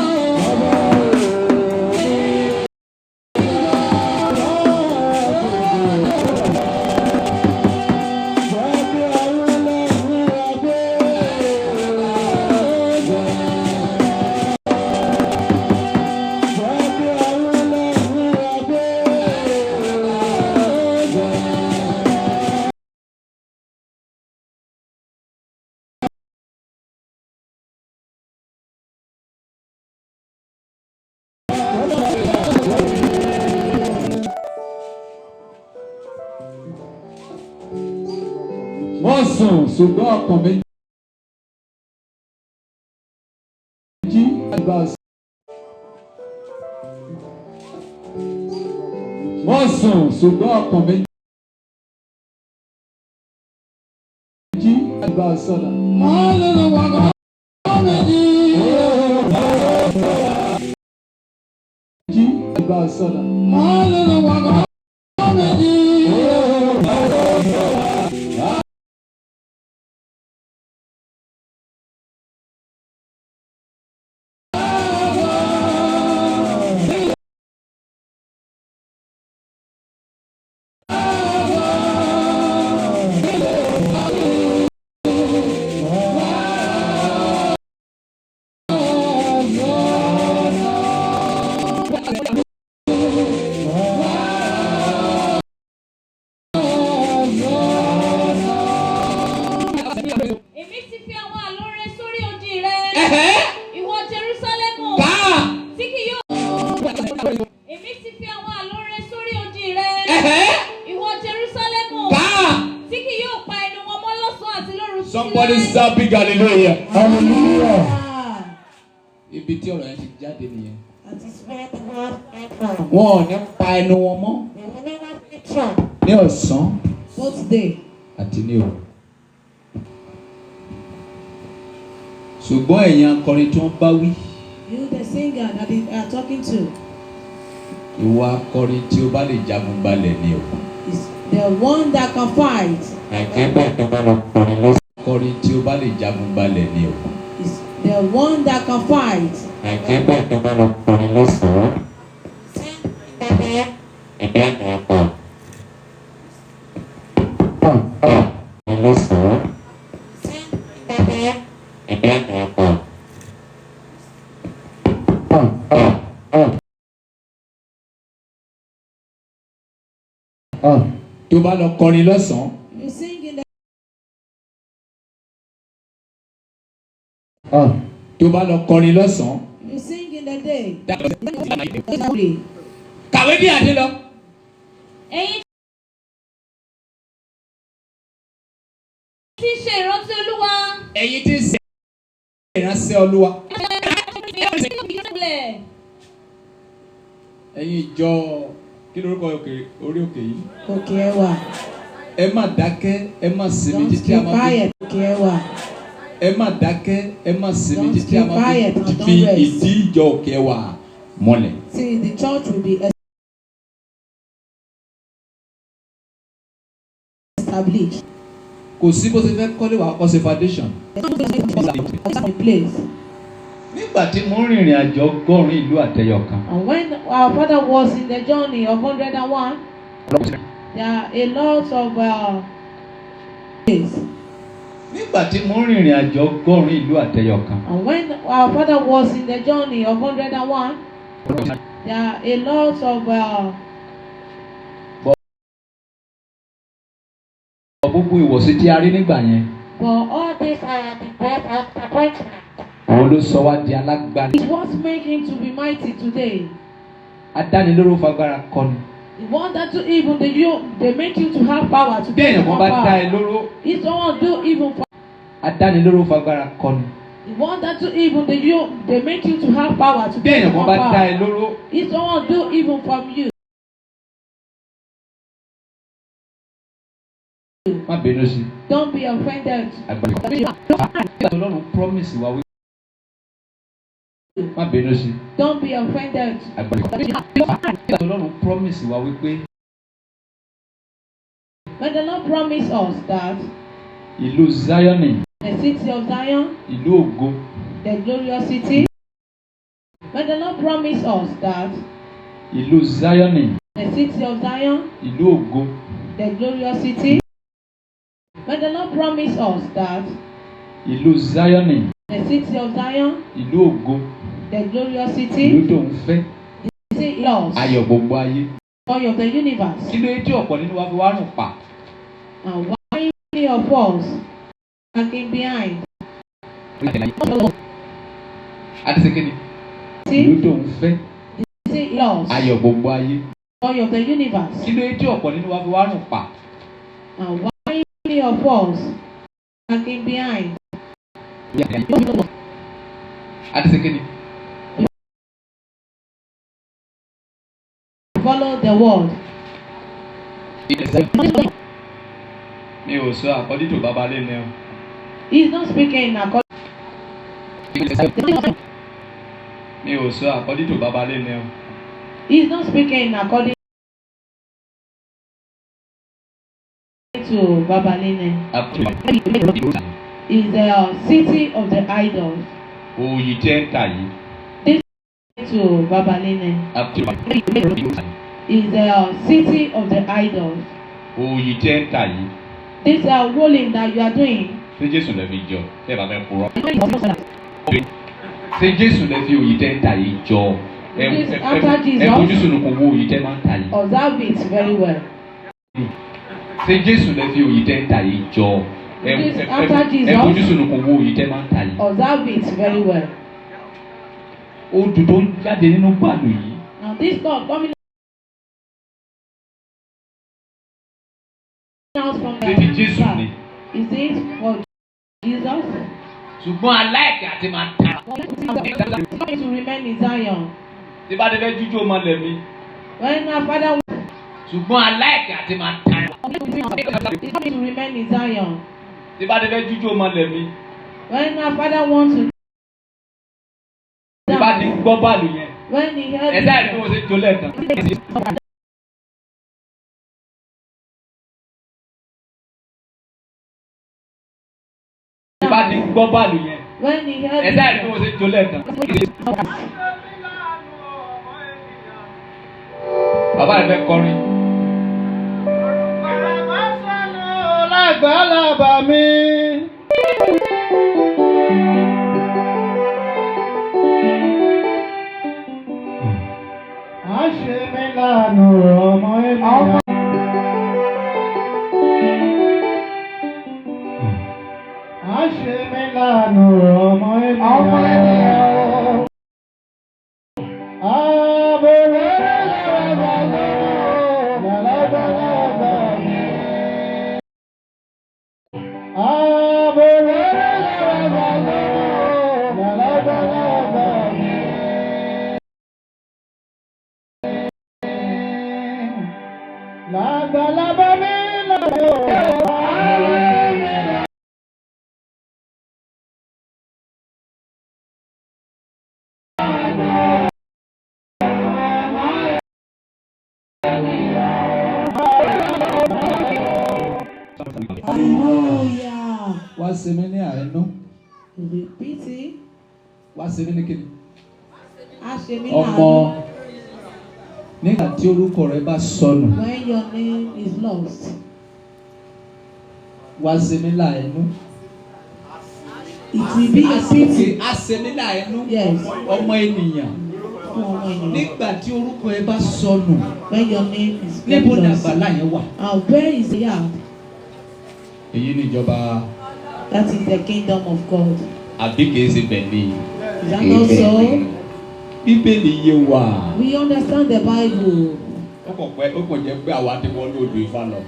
Wọ́n sùn ṣùgbọ́n ọkàn méjì. Wọ́n sùn ṣùgbọ́n ọkàn méjì. Àgbà sọ̀dà. Wọ́n lọ́nà wàgà méjì. Àgbà sọ̀dà. Wọ́n lọ́nà wàgà méjì. Somebody shout big hallelujah. Hallelujah. Ibi tí ọ̀rọ̀ yẹn ti jáde nìyẹn. Wọ́n ò ní pa ẹnu wọn mọ́. Ní ọ̀sán. Both day. Àti ní òru. Ṣùgbọ́n ẹ̀yin akọrin tí wọ́n bá wí. You the singer that they are talking to. Ìwà akọrin tí ó bá lè jagun balẹ̀ ni o. Is the one that can fight. Akọrin tí ó bá lè jagun balẹ̀ ni o. Is the one that can fight. Tó bá lọ kọrin lọ́sàn-án. You sing in the. Tó bá lọ kọrin lọ́sàn-án. You sing in the day. Kàwé bí adé lọ. Ẹ̀yin tí ṣe ìrántí Olúwa. Ẹ̀yin tí ṣe ìránṣẹ́ Olúwa. Ẹ̀yin ìjọ kí lórúkọ orí òkè yìí. Òkè ẹwà. Ẹ má dákẹ́, ẹ má sinmi títí a máa fi. Òkè ẹwà. Ẹ má dákẹ́, ẹ má sinmi títí a máa fi ìdí ìjọ òkè ẹwà mọ́lẹ̀. See, the church will be established. Kò sí bó ṣe fẹ́ kọ́lé wàá kọ́ ṣe foundation. Nígbà tí mo rìnrìn àjò 100 ìlú àtẹyọkan. And when our father was in the journey of 101, there are a lot of days. Nígbà tí mo rìnrìn àjò 100 ìlú àtẹyọkan. And when our father was in the journey of 101, there are a lot of gbogbo ìwọ̀sí tí a rí nígbà yẹn. but all this are the death of appointment. Òun ló sọ wá di alágbára. It's what makes him to be mighty today. Adánilóró fagbára kọni. The one that do even they make you to have power to Bí èèyàn kan bá dá ẹ lóró. If someone do even for Adánilóró fagbára kọni. the one that do even they make you to have power to Bí èèyàn kan bá dá ẹ lóró. If someone do even from you. Má bínú sí. Don't be offended. Ọlọ́run promise wa wí. Má bínú sí. Don't be offended. Ọlọ́run promise wa wípé. When the Lord promised us that Ìlú Zion. The city of Zion. Ìlú ògo. The glorious city. When the Lord promised us that Ìlú Zion. The city of Zion. Ìlú ògo. The glorious city. When the Lord promised us that Ìlú Zion. The city of Zion. Ìlú ògo. The glorious city. Ìlú tó ń fẹ́. The city lost. Ayọ̀ gbogbo ayé. Joy of the universe. Kí ló dé tí ọ̀pọ̀ nínú wa fi wá rùn pa? And why many of us lagging behind? Adéṣekèdè. Ìlú tó ń fẹ́. The city lost. Ayọ̀ gbogbo ayé. Joy of the universe. Kí ló dé tí ọ̀pọ̀ nínú wa fi wá rùn pa? And why many of us lagging behind? Adéṣekèdè. Follow the world. Mi ò sọ according to bàbá lẹ́nu ẹ̀. He is not speaking according. Mi ò sọ according to bàbá lẹ́nu ẹ̀. He is not speaking according to Babaline. Is the city of the idols. Òòyì tẹ́ ń tà yìí. This to Babaline. Is the city of the idols. Òòyì tẹ́ ń tà yìí. This ruling that you are doing. Ṣé Jésù lè fi jọ? Ṣé bàbá ẹ purọ́? Ṣé Jésù lè fi òòyì tẹ́ ń tà yìí jọ? Ẹ fojú sùn kò wo òòyì tẹ́ máa ń tà yìí. Observe it very well. Ṣé Jésù lè fi òòyì tẹ́ ń tà yìí jọ? Ẹ fojú sùn kò wo òòyì tẹ́ máa ń tà yìí. Observe it very well. Odù tó ń jáde nínú gbàlù yìí. Now this God coming out from the Jésù ni. Is it for Jesus? Ṣùgbọ́n aláìkè àti máa tà. It's going to remain in Zion. Tí bá dé fẹ́ jíjó ọmọ lẹ̀ mi. When our father Ṣùgbọ́n aláìkè àti máa tà. it's going to remain in Zion. Tí bá dé fẹ́ jíjó ọmọ lẹ̀ mi. When our father wants to Tí bá ti gbọ́ bàlù yẹn. when he heard Ẹ̀dá ìlú wo ṣe jó lẹ́ẹ̀kan. Tí bá ti gbọ́ bàlù yẹn. when he heard Ẹ̀dá ìlú wo ṣe jó lẹ́ẹ̀kan. Bàbá rẹ̀ fẹ́ kọrin. Lágbàlábà mi. A ṣe mí lánà ọmọ ènìyàn. A ṣe mí lánà ọmọ ènìyàn. Hallelujah. Wá sí mi ní àánú. With pity. Wá sí mi ní kíni. A ṣe mí Ọmọ láàánú. nígbà tí orúkọ rẹ bá sọnù. When your name is lost. Wá sí mi láàánú. It will be a pity. A ṣe mí láàánú. Yes. Ọmọ ènìyàn. Nígbà tí orúkọ ẹ bá sọnù. When your name is Níbo ni lost. àgbàlá yẹn wà? Where is the yard? Èyí ni ìjọba. That is the kingdom of God. Àbí kìí ṣe bẹ̀lì. Is that not so? Bíbélì yé wa. We understand the Bible. Ó kàn jẹ́ pé àwa ti wọlé odò Ifá lọ.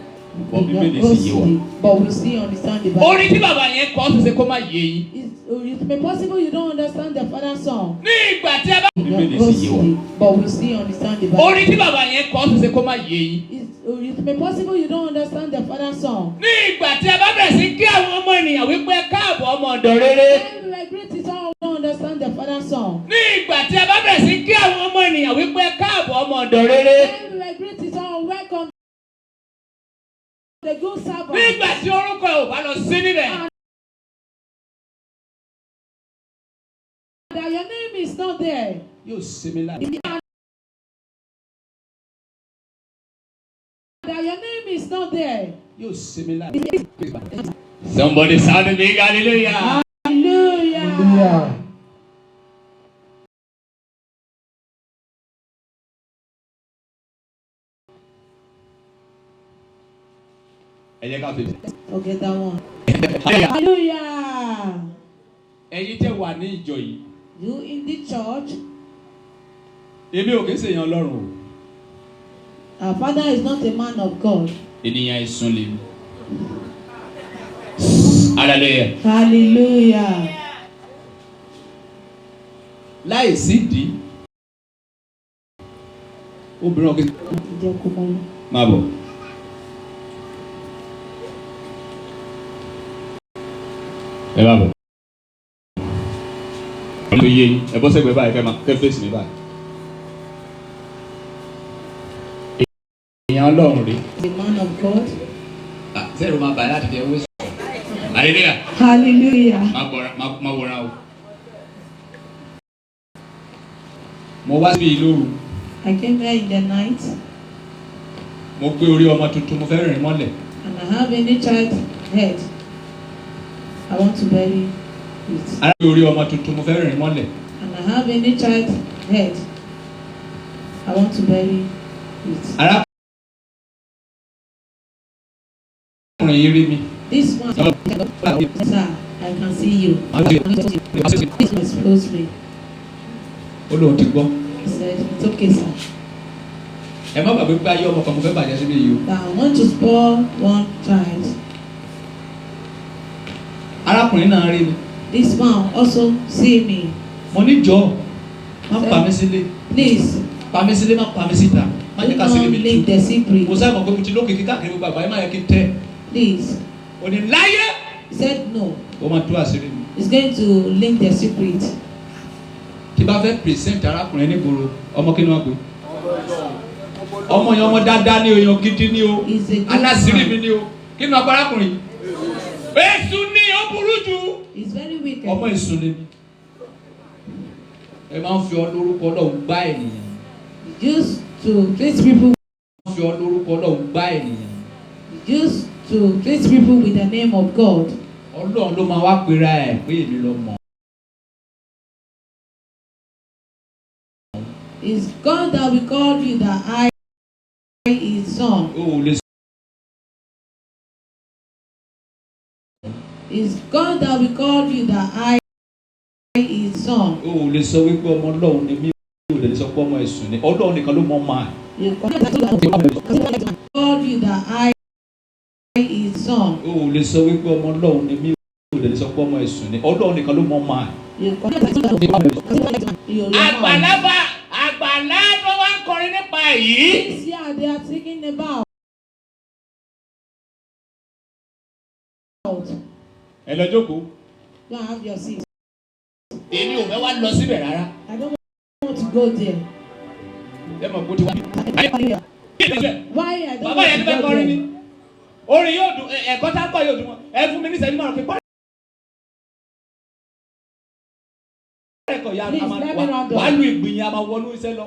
Bíbélì sì yé wa. But we still understand the Bible. Orin tí bàbá yẹn kọ́ ṣe kó má yé yín. It may possible you don't understand the father's song. Ní ìgbà tí a bá. Bíbélì sì yé wa. But we still understand the Bible. Orin tí bàbá yẹn kọ́ ṣe kó má yé yín. It may possible you don't understand the father's song. Ní ìgbà tí a bá bẹ̀rẹ̀ sí kí àwọn ọmọ ènìyàn wípé káàbọ̀ ọmọ ọ̀dọ̀ rere. When we greet it all, we don't understand the father's song. Ní ìgbà tí a bá bẹ̀rẹ̀ sí kí àwọn ọmọ ènìyàn wípé káàbọ̀ ọmọ ọ̀dọ̀ rere. When we greet it all, welcome the good servant. Ní ìgbà tí orúkọ ẹ̀ ò bá lọ sí níbẹ̀. That your name is not there. Yóò ṣe mí láàánú. That your name is not there. Yóò ṣe mí láàánú. Somebody shout a big hallelujah. Hallelujah. Ẹ jẹ́ ká fi. Forget that one. Hallelujah. Ẹ̀yin tẹ́ wà ní ìjọ yìí. You in the church. Èmi ò kì í ṣèyàn Ọlọ́run o. Our father is not a man of God. Ènìyàn ìsun lè mi. Hallelujah. Hallelujah. Láì sídìí. Obìnrin ọ̀gẹ̀. Jẹ́ kó mọ́. Máa bọ̀. Ẹ máa bọ̀. Ọ̀nà iye yín. Ẹ bọ́ sẹ́gbẹ̀ẹ́ báyìí kẹ́ fèsì mi báyìí. Èèyàn Ọlọ́run rí. The man of God. Sẹ́ẹ̀rù máa bàá láti fi ẹwé sọ̀rọ̀. Hallelujah. Hallelujah. Má wọra o. Mo wá síbi ìlú. I came here in the night. Mo gbé orí ọmọ tuntun mo fẹ́ rìn mọ́lẹ̀. And I have a new child head. I want to bury it. Ara gbé orí ọmọ tuntun mo fẹ́ rìn mọ́lẹ̀. And I have a new child head. I want to bury it. Arákùnrin yìí rí mi. This one, sir, I can see you. Please expose me. Ó lóun ti gbọ́. He said, it's okay, sir. Ẹ má gbàgbé pé ayé ọmọ kan mo fẹ́ bàjẹ́ síbí yìí o. Now I want to spoil one child. Arákùnrin náà rí mi. This man also see me. Mo ní jọ̀ọ́ má pa mí sílé. Please, Pa mí sílé má pa mí síta. Má do jẹ́ ká sílé not mi leak tú. the secret. Mo sábà pé mo ti lókè kíkà kiri gbogbo àgbáyé má yẹ kí n tẹ́. Please. Ó ní láyé. He said no. Ó máa tú àṣírí mi. He's going to link the secret. Tí bá fẹ́ present arákùnrin nígboro, ọmọ kí ni wọ́n gbé? Ọmọ yẹn ọmọ dáadáa ní oyún gidi ní o. He's a good Aláṣírí mi man. ní o. Kí ni wọ́n pa arákùnrin? Èṣù ni ó burú jù. He's very wicked. Ọmọ èṣù ni mi. Ẹ máa ń fi ọ lórúkọ Ọlọ́run gbá ènìyàn. He used to treat people. Ẹ máa ń fi ọ lórúkọ Ọlọ́run gbá ènìyàn. He used to treat people with the name of God. Ọlọ́run ló máa wá pera ẹ̀ pé èmi lọ mọ̀. It's God that will call you that I is son. O ò lè sọ. It's God that will call you that I is son. O ò lè sọ wípé ọmọ Ọlọ́run ni mí. O ò lè sọ pé ọmọ èṣù ni. Ọlọ́run nìkan ló mọ̀ máa. Call you that I is son. O ò lè sọ wípé ọmọ Ọlọ́run ni mí. O ò lè sọ pé ọmọ èṣù ni. Ọlọ́run nìkan ló mọ̀ máa. Àgbàlá ló wá ń kọrin nípa èyí. This year they are singing about. Ẹ lọ jókòó. Go and have your seat. Èmi ò fẹ́ wá lọ síbẹ̀ rárá. I don't want to go there. Ẹ mọ̀ kó ti wá. Why I don't Bàbá yẹn want ti fẹ́ to go kọrin ni. there? Orin yóò dùn, ẹ̀kọ́ tá a kọ́ yóò dùn wọn. Ẹ fún mi ní sẹ́yìn márùn-ún pípa. ya Please, let me round up. wàá lu ìgbìyànjú a máa wọnú iṣẹ́ lọ.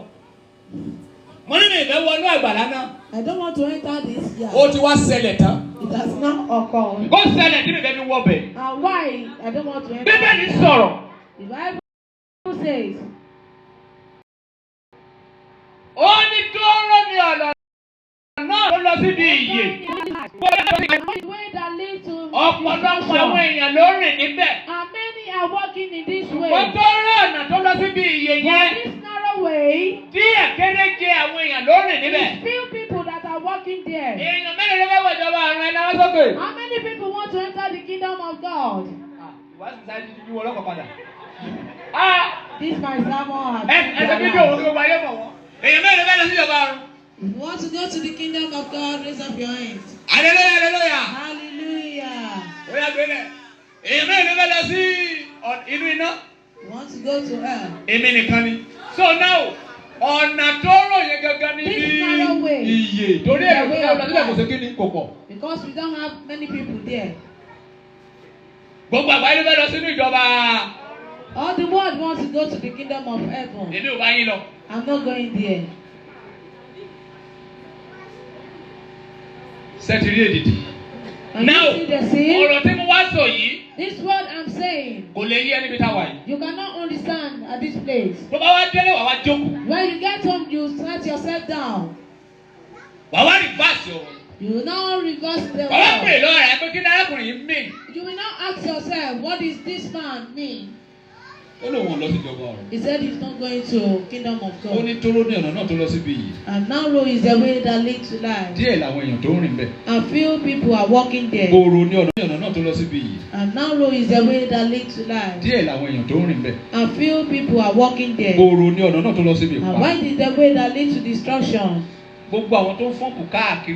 Mo ní mi ìfẹ́ wọnú àgbàlá náà. I don't want to enter this yard. Ó ti wá ṣẹlẹ̀ tán. It has not occurred. Ó ṣẹlẹ̀ tí mi fẹ́ fi wọ bẹ̀. And why I don't want to enter? Bíbélì sọ̀rọ̀. The Bible says. Ó ní tó rọ́ ní ọ̀nà náà ló lọ síbi ìyè. The way that leads to Ọ̀pọ̀lọpọ̀ àwọn èèyàn ló rìn níbẹ̀. and many are walking in this way. Wọ́n tó rọ́ ọ̀nà tó lọ síbi ìyè yẹn. This narrow way. Díẹ̀ kéréje àwọn èèyàn ló rìn níbẹ̀. Few people that are walking there. Èèyàn mélòó ló fẹ́ wọ ìjọba àrùn ẹ̀ náà sókè. How many people want to enter the kingdom of God? Ìwádìí sáré ti bí wọn lọ́kọ̀ padà. This my sermon. Ẹsẹ̀ bíbí òun tó wáyé mọ̀ wọ́n. Èèyàn mélòó fẹ́ lọ sí ìjọba àrùn. If you want to go to the kingdom of God, raise up your hands. Hallelujah, hallelujah. Hallelujah. Ó yá gbé lẹ̀. Èèyàn mélòó fẹ́ lọ sí inú iná. You want to go to hell? Èmi nìkan ni. So now, ọ̀nà tó rò yẹn gangan ni iye. Torí ẹ̀rọ tó lọ síbẹ̀ kò sí kí ni kò pọ̀. Because we don't have many people there. Gbogbo àgbáyé ló fẹ́ lọ sínú ìjọba. All the world wants to go to the kingdom of heaven. Èmi ò bá yín lọ. I'm not going there. Sẹ́tì rí èdìdì. Now, ọ̀rọ̀ tí mo wá sọ yìí. This word I'm saying. Kò lè yé ẹni bí táwa yìí. You cannot understand at this place. Tó bá wá délé wà wá jókòó. When you get home, you set yourself down. Wà wá rìvásì ọ̀rọ̀. You will now reverse the Wà wá word. pè lọ́wọ́ rẹ̀ pé kí ni arákùnrin yìí mean. You will now ask yourself, what does this man mean? Ó lóun ò lọ sí ìjọba ọ̀run. He said he's not going to kingdom of Ó God. ní tóró ní ọ̀nà náà tó lọ síbi yìí. And narrow is the way that leads to life. Díẹ̀ làwọn èèyàn tó ń rìn bẹ̀. And few people are walking there. Gbòòrò ní ọ̀nà náà tó lọ síbi yìí. And narrow is the way that leads to life. Díẹ̀ làwọn èèyàn tó ń rìn bẹ̀. And few people are walking there. Gbòòrò ní ọ̀nà náà tó lọ síbi ìpa. And why is the way that leads to destruction? Gbogbo àwọn tó ń fọ́nkù káàkiri.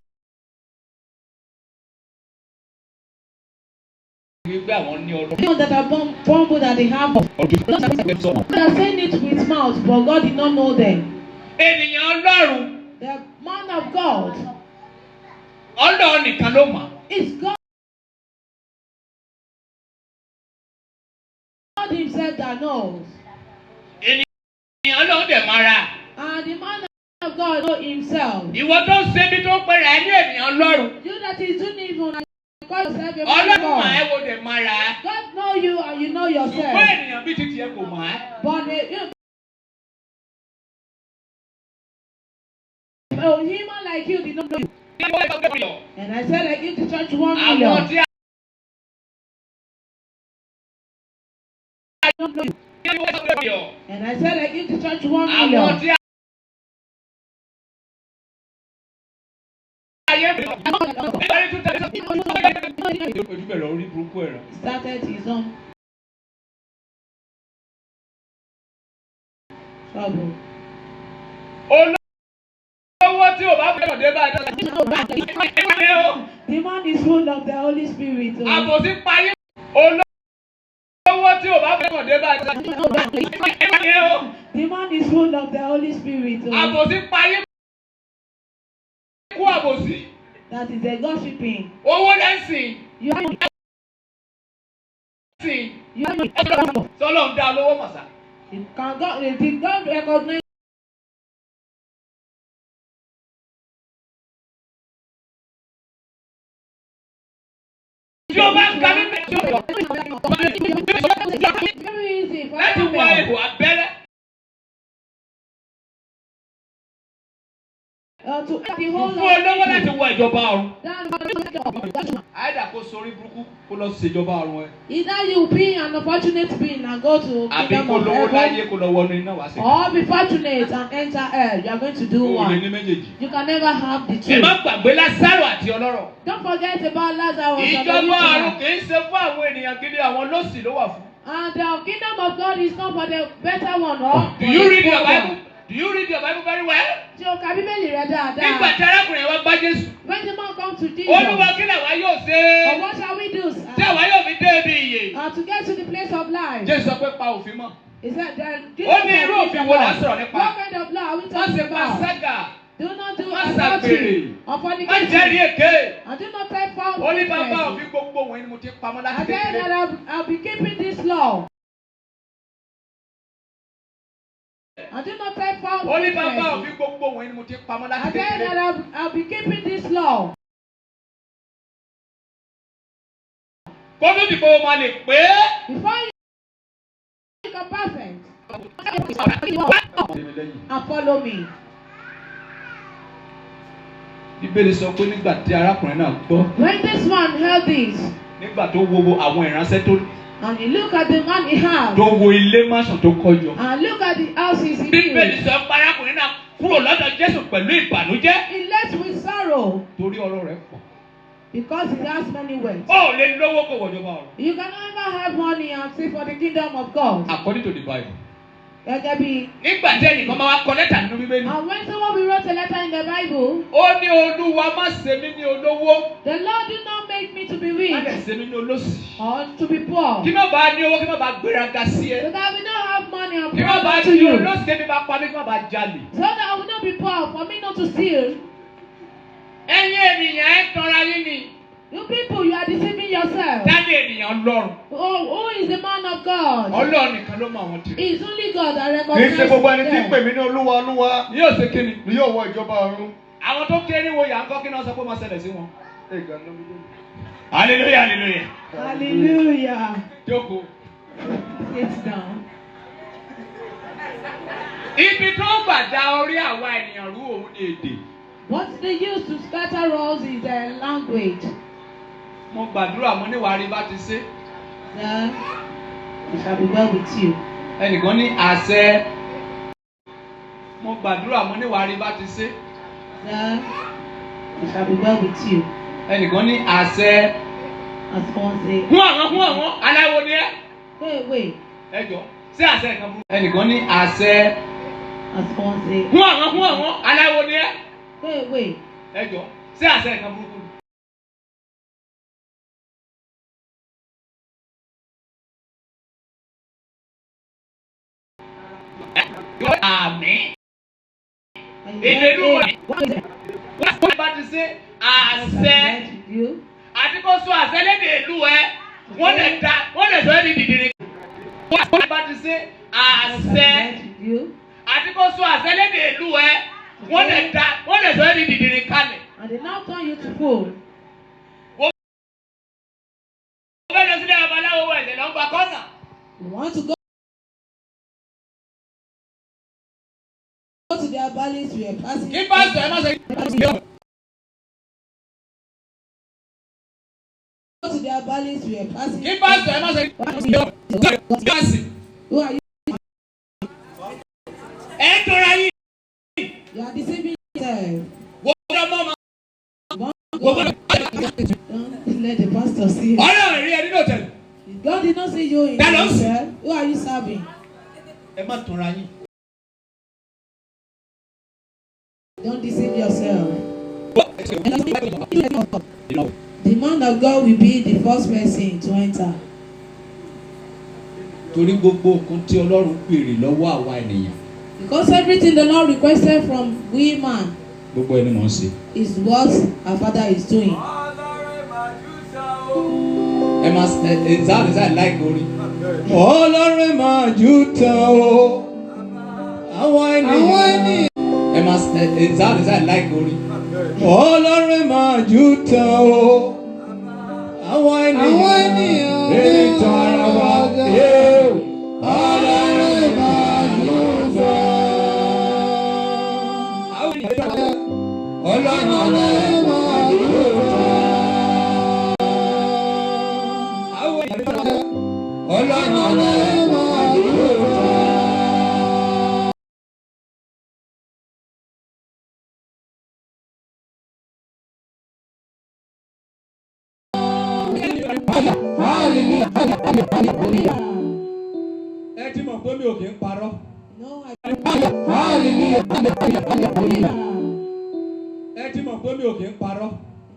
Gbígbé àwọn ní ọlọ́run. People that are humble that they have. They are saying it with mouth, but God did not know them. Ènìyàn ọlọ́run. The man of God. Ọlọ́run nìkan ló mọ̀. It's God himself that knows. Ènìyàn ọlọ́run dẹ̀ mara. And the man of God knows himself. Ìwọ tó ń ṣe bí tó ń pè rẹ̀ ní ènìyàn ọlọ́run. You that is doing evil and call yourself a man of Ọlọ́run mà God. ẹ́ wo dẹ̀ mara. God know you and you know yourself. Ṣùgbọ́n ènìyàn bí titi ẹ kò mọ̀ ẹ́. But a human like you did not know you. And I said I give the church 1 Àwọn million. tí I don't know you. And I said I give the church 1 àwọn million. tí Started his own trouble. Olówó tí ò bá fẹ́ràn dé bá dá. The man is full of the Holy Spirit. Àbòsí payé. Olówó tí ò bá fẹ́ràn dé bá dá. The man is full of the Holy Spirit. Àbòsí payé. Kú àbòsí. That is a gossiping. Owó lẹ́sìn. You have Sìn. you have Sọlọ́ ń dá olówó mọ̀sá. did God recognize Tí o bá ń ka ní méjì ọ̀rọ̀. very easy for Láti wá them ihò abẹ́rẹ́. to add the whole Fún olówó láti wọ ìjọba ọ̀run. of Àìdá kó sorí burúkú kó lọ sí ìjọba ọ̀run ẹ. either you be an unfortunate being and go to Àbí kingdom kó of lówó láyé heaven, kó lọ wọnú iná wá sí. or be fortunate and enter hell. You are going to do O lè ní one. méjèèjì. You can never have the Ẹ má two. gbàgbé Lásárù àti ọlọ́rọ̀. Don't forget about Lazarus and the Ìjọba rich ọ̀run man. kì í ṣe fún àwọn ènìyàn gidi, àwọn lọ́sì ló wà fún. And the kingdom of God is not for the better one, or Do you read your Bible? Do you read your Bible very well? Tí o ka Bíbélì rẹ Nígbà dáadáa. tí arákùnrin wa bá Jésù. When the man comes to Jesus, Olúwa kí làwa yóò ṣe? or what shall we do Tí àwa yóò fi dé ibi ìyè. to get to the place of life? Jésù sọ pé pa òfin mọ́. He said, Ó ní irú òfin wo là ń sọ̀rọ̀ nípa? What kind of law are we Má talking ṣe pa about? ságà. Do not do Má adultery or Má fornication. jẹ́rìí èké. And do not take false Ó ní bàbá witness. òfin gbogbo wọ̀nyí ni mo ti pamọ́ láti And then kékeré. I'll be keeping this law. I do not take false Only witness. Baba will be gbogbo when you take pamọ́ láti I said kékeré. that I'll be keeping this law. Kótó dìbò o máa lè pé. Before you become perfect, and follow me. Bíbélì sọ pé nígbà tí arákùnrin náà gbọ́. When this one heard this, Nígbà tó wo àwọn ìránṣẹ́ tó. and you look at the man he has, Tó wo ilé mansion tó kọ́ jọ. and look at the houses he Bíbélì built, sọ pé arákùnrin náà kúrò lọ́dọ̀ Jésù pẹ̀lú ìbànújẹ́. he left with sorrow Torí ọ̀rọ̀ rẹ̀ pọ̀. because he has many words. Ó lè lówó kò wọ̀jọba ọ̀rọ̀. You can never have money and see for the kingdom of God. According to the Bible. Gẹ́gẹ́ bí. Nígbà tí ẹnìkan máa wá kọ lẹ́tà nínú Bíbélì. And when someone will write a letter in the Bible, Ó ní Olúwa má ṣe mí ní olówó. the Lord did not make me to be Má rich lè ṣe mí ní olóṣì. or to be poor. Kí má bàa ní owó kí má bàa gbéraga sí ẹ. So that I will not have money and Kí má bàa promise to ní you. olóṣì kí má bàa pa mí kí má bàa jalè. So that I will not be poor, for me not to steal. Ẹ̀yin ènìyàn ẹ̀ tanra yín ni. You people, you are deceiving yourself. Dání ènìyàn lọ́rùn. Oh, who is the man of God? Ọlọ́run nìkan ló mọ àwọn tìrẹ. It is only God that Kì í recognizes ṣe gbogbo ẹni tí ń them. pè mí ní Olúwa Olúwa Yóò ṣe kíni. ni yóò wọ ìjọba ọ̀run. Àwọn tó kéré wo yà ń kọ́ kí náà sọ pé ó máa ṣẹlẹ̀ sí wọn. Hallelujah, hallelujah. Hallelujah. Jókòó. Sit down. Ibi tó gbà dá orí àwa ènìyàn rú òun ní èdè. What they use to scatter us is a language. Mo gbàdúrà mo níwàá rí bá ti ṣe. Then it shall be well with you. Ẹnìkan ní àṣẹ. Mo gbàdúrà mo níwàá rí bá ti ṣe. Then it shall be well with you. Ẹnìkan ní àṣẹ. As one say, Hún àwọn aláwo ni ẹ́. wait. Ẹ jọ ṣé àṣẹ kan burú. Ẹnìkan ní àṣẹ. As one say, Hún àwọn aláwo ni ẹ́. wait. Ẹ jọ ṣé àṣẹ kan burú. Àmín. Ìdèlú wọ́n bá ti ṣe àṣẹ. Àti kó sọ àṣẹ lédè ìlú ẹ. Wọ́n lè sọ ẹ́ di dìdìrín. Wọ́n bá ti ṣe àṣẹ. Àti kó sọ àṣẹ lédè ìlú ẹ. Wọ́n lè sọ ẹ́ di dìdìrín kalẹ̀. And they now turn you to fool. Wọ́n fẹ́ lọ sílé babaláwo wọ̀ ẹ̀sẹ̀ lọ́gbà kọ́nà. You want to go to their valleys, we are passing. Kí pásítọ̀ ẹ má ṣe Go to their valleys, we are passing. kí pásítọ̀ ẹ má ṣe gáàsì. Who are you? Ẹ tóra yín. You are deceiving yourself. Wọ́n gbọ́dọ̀ mọ́ ma. Don't let the pastor see you. Ọlọ́run rí ẹ nínú òtẹ́lẹ̀. God did not see you in That was- Israel. Who are you serving? Ẹ má tóra yín. Don't deceive yourself. The man of God will be the first person to enter. Torí gbogbo nǹkan tí Ọlọ́run béèrè lọ́wọ́ àwa ènìyàn. Because everything the Lord requested from we man Gbogbo ẹni mọ̀ ń ṣe. is what our Father is doing. Ẹ máa ṣe láìpẹ́ orí. Ọlọ́run máa jù tán o. Àwọn ènìyàn. Ẹ máa ṣe láìpẹ́ orí. Ọlọ́run máa jù tán o. Àwọn ènìyàn. Èmi tán ara wa. Ọlọ́run máa jù tán. Ọlọ́run máa jù tán. Ọlọ́run máa jù tán. Ẹ ti mọ̀ pé mi ò kì í parọ́. No, I Ẹ ti mọ̀ pé mi ò kì í parọ́.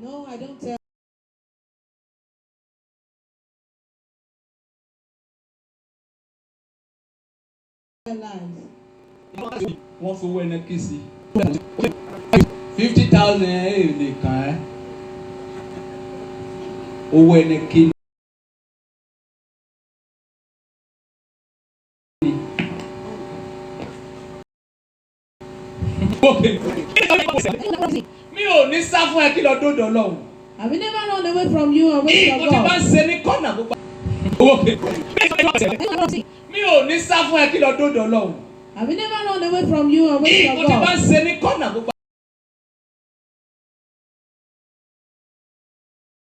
no, I don't tell lies. Wọ́n fowó ẹni kí sí. 50,000 ẹ̀ lè kàn ẹ́. Owó ẹni kí. Mi ò ní sá fún ẹ kí lọ dódò Ọlọ́run. I will never run away from you and wait for God. Ìkó tí bá ń ṣe ní kọ́nà gbogbo. Mi ò ní sá fún ẹ kí lọ dódò Ọlọ́run. I will never run away from you and wait for God. Ìkó tí bá ń ṣe ní kọ́nà gbogbo.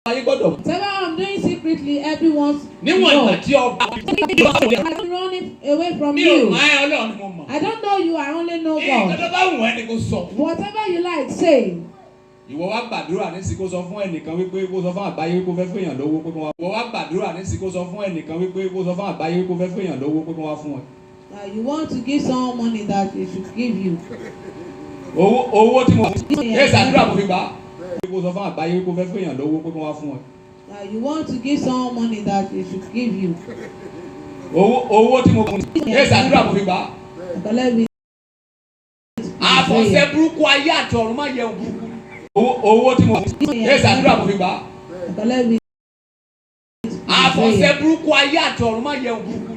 Whatever I'm doing secretly, everyone's Níwọ̀n ìgbà tí ọba. I'm running away from Mi ò you. mọ̀ ẹ́ Ọlọ́run ni mo mọ̀. I don't know you, I only know God. Ìkọ́jọ́ bá wù ẹ́ ni kò sọ. Whatever you like, say. Ìwọ wá gbàdúrà nísìkò sọ fún ẹnìkan wípé kó sọ fún àgbáyé wípé kó fẹ́ fún èèyàn lówó pé kó wá. Ìwọ wá gbàdúrà nísìkò sọ fún ẹnìkan wípé kó sọ fún àgbáyé wípé kó fẹ́ fún èèyàn lówó pé kó wá fún ẹ. You want to give someone money that they should give you. Owó tí mo ẹ ṣàdúrà mo fi gbà. Kó sọ fún àgbáyé wípé kó fẹ́ fún èèyàn lówó pé kó wá fún ẹ. You want to give someone money that they should give you. Owó tí mo ẹ ṣàdúrà mo fi gbà. Àfọ̀ṣẹ burúkú ayé àti ọ̀run má yẹ òun burúkú. Owó tí mo ẹ ṣàdúrà mo fi gbà. Àfọ̀ṣẹ burúkú ayé àti ọ̀run má yẹ òun burúkú.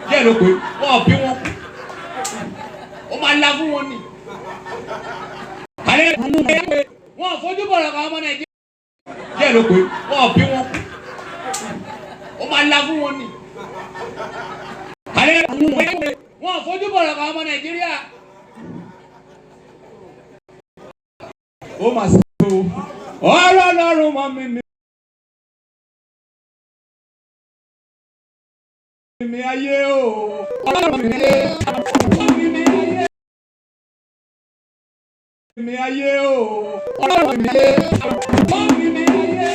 Díẹ̀ ló pé wọ́n bí wọn kú. Ó máa la fún wọn ni. Wọ́n fojú bọ̀rọ̀ kan ọmọ Nàìjíríà. Díẹ̀ ló pé wọ́n bí wọn kú. Ó máa la fún wọn ni. Wọ́n fojú bọ̀rọ̀ kan ọmọ Nàìjíríà. Ó máa ṣe o. Ọ̀rọ̀ Ọlọ́run mọ́ mi. Mi ayé o. Ọlọ́run mi ayé. Mi ayé. Mi ayé o. Ọlọ́run mi ayé. Mi ayé.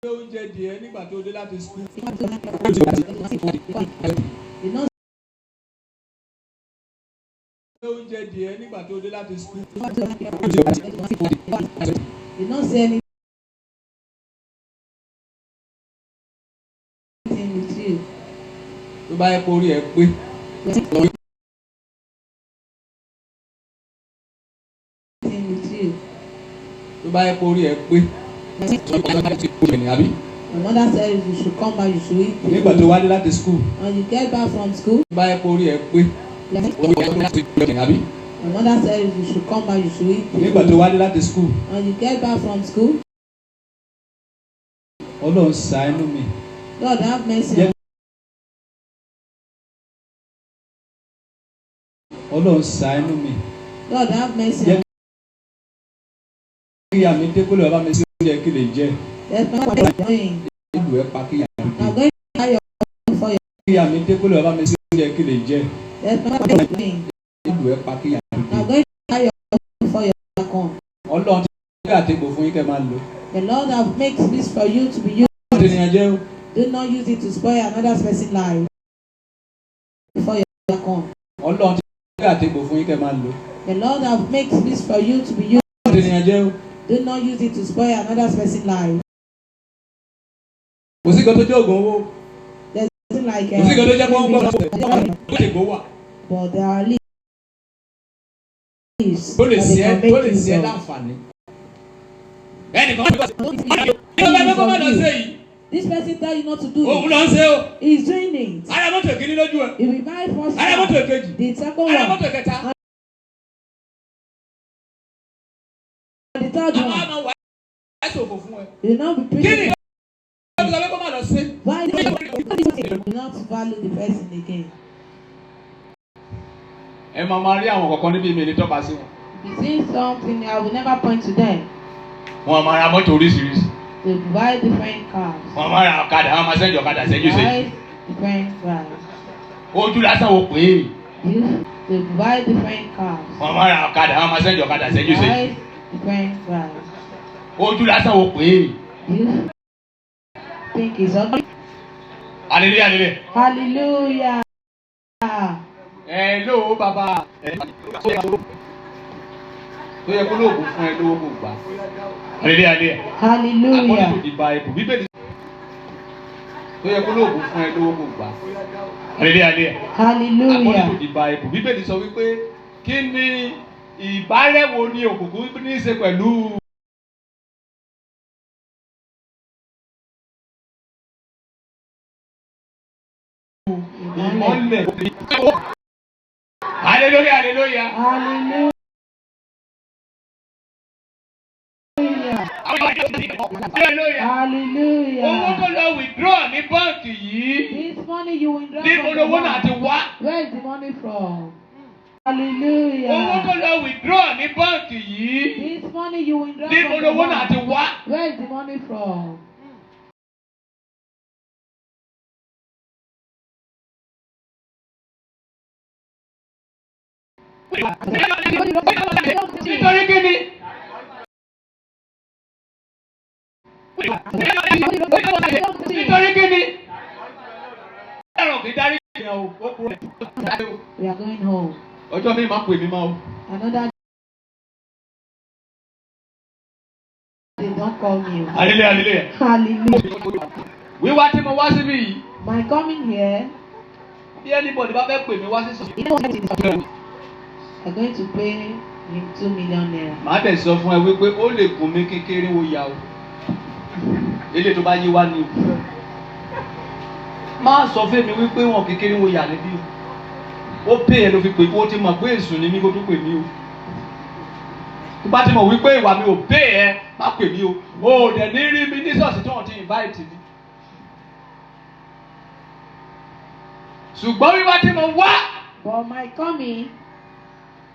Oúnjẹ díẹ̀ nígbà tó dé láti school. Oúnjẹ díẹ̀ nígbà tó dé láti school. You don't say anything with you. Tó bá yẹ kó rí ẹ pé. Tó bá yẹ kó rí ẹ pé. My mother said you should come back, you should eat. Nígbà tó wá dé láti school. When you get back from school. Tó bá yẹ kó rí ẹ pé. My mother said you should come back, you should eat. Nígbà tó wá dé láti school. When you get back from school. Ọlọ́run ṣàánú mi. Lord have mercy. Ọlọ́run ṣàánú mi. Lord have mercy. Kíyà mi dé kólé bàbá mi sí oúnjẹ kí lè jẹ. That's not what I'm doing. Ìlú ẹ pa kíyà mi. I'm going to hire you for your. Kíyà mi dé kólé bàbá mi sí oúnjẹ kí lè jẹ. That's not what I'm doing. Ìlú ẹ pa kíyà mi. I'm going to hire you for your account. Ọlọ́run ti gbé àtẹ̀gbò fún yín kẹ́ máa lò. The Lord have made this for you to be used. Do not use it to spoil another person's life. For your account. Ọlọ́run ti gbé àtẹ̀gbò fún yín kẹ́ máa lò. The Lord have made this for you to be used. Do not use it to spoil another person's life. Kò sí kan tó jẹ́ ògùn owó. There's nothing like kò sí kan tó jẹ́ pọ́n gbọ́. But there are leaves. Tó lè ṣe ẹ́ láǹfààní. This person tell you not to do it. He's doing it. If we buy first one, the second one, the third one, you now be preaching. Why do you not value the person again? If you see something, I will never point to them. They buy different cars. Buy different cars. They buy different cars. Buy different cars. You think it's ugly? Hallelujah. Hallelujah. Hello bàbá. Tó yẹ kó lóògùn fún ẹ lówó kò gbà. Hallelujah. Hallelujah. According to the Bible, Bíbélì tó yẹ kó lóògùn fún ẹ lówó kò gbà. Hallelujah. Hallelujah. According to the Bible, Bíbélì sọ wípé kí ni ìbárẹ́wò ni òkùnkùn ní í ṣe pẹ̀lú. Ìmọ́lẹ̀. Hallelujah, hallelujah. Hallelujah. Hallelujah. Owó tó lọ withdraw ní báǹkì yìí. This money you withdraw Níbo from the lówó náà bank. ti wá? Where is the money from? Hallelujah. Owó tó lọ withdraw ní báǹkì yìí. This money you withdraw Níbo from the lówó náà ti bank. wá? Where is the money from? Nítorí kí ni? Nítorí kí ni? Ẹ̀rọ kì í darí ìyẹn o, ó kúrò ẹ̀. We are going home. Ọjọ́ mi máa pè mí máa o. Another they don't call me. Hallelujah, hallelujah. Hallelujah. Wíwá tí mo wá síbí yìí. My coming here, Bí anybody bá fẹ́ pè mí wá sí sọ. you know what it is? I'm going to pay him 2 million naira. Màá tẹ̀ sọ fún ẹ wípé ó lè gùn mí kékeré wo ya o. Ilé tó bá yé wá ní o. Má sọ fún mi wípé wọn kékeré wo ya níbí o. Ó pè é ló fi pè kó o ti mọ̀ pé èsùn ni mí kó tó pè mí o. Tó bá ti mọ̀ wípé ìwà mi ò pè ẹ́ má pè mí o. O ò dẹ̀ ní rí mi ní ṣọ́ọ̀ṣì tí wọ́n ti invite mi. Ṣùgbọ́n wíwá tí mo wá. But my coming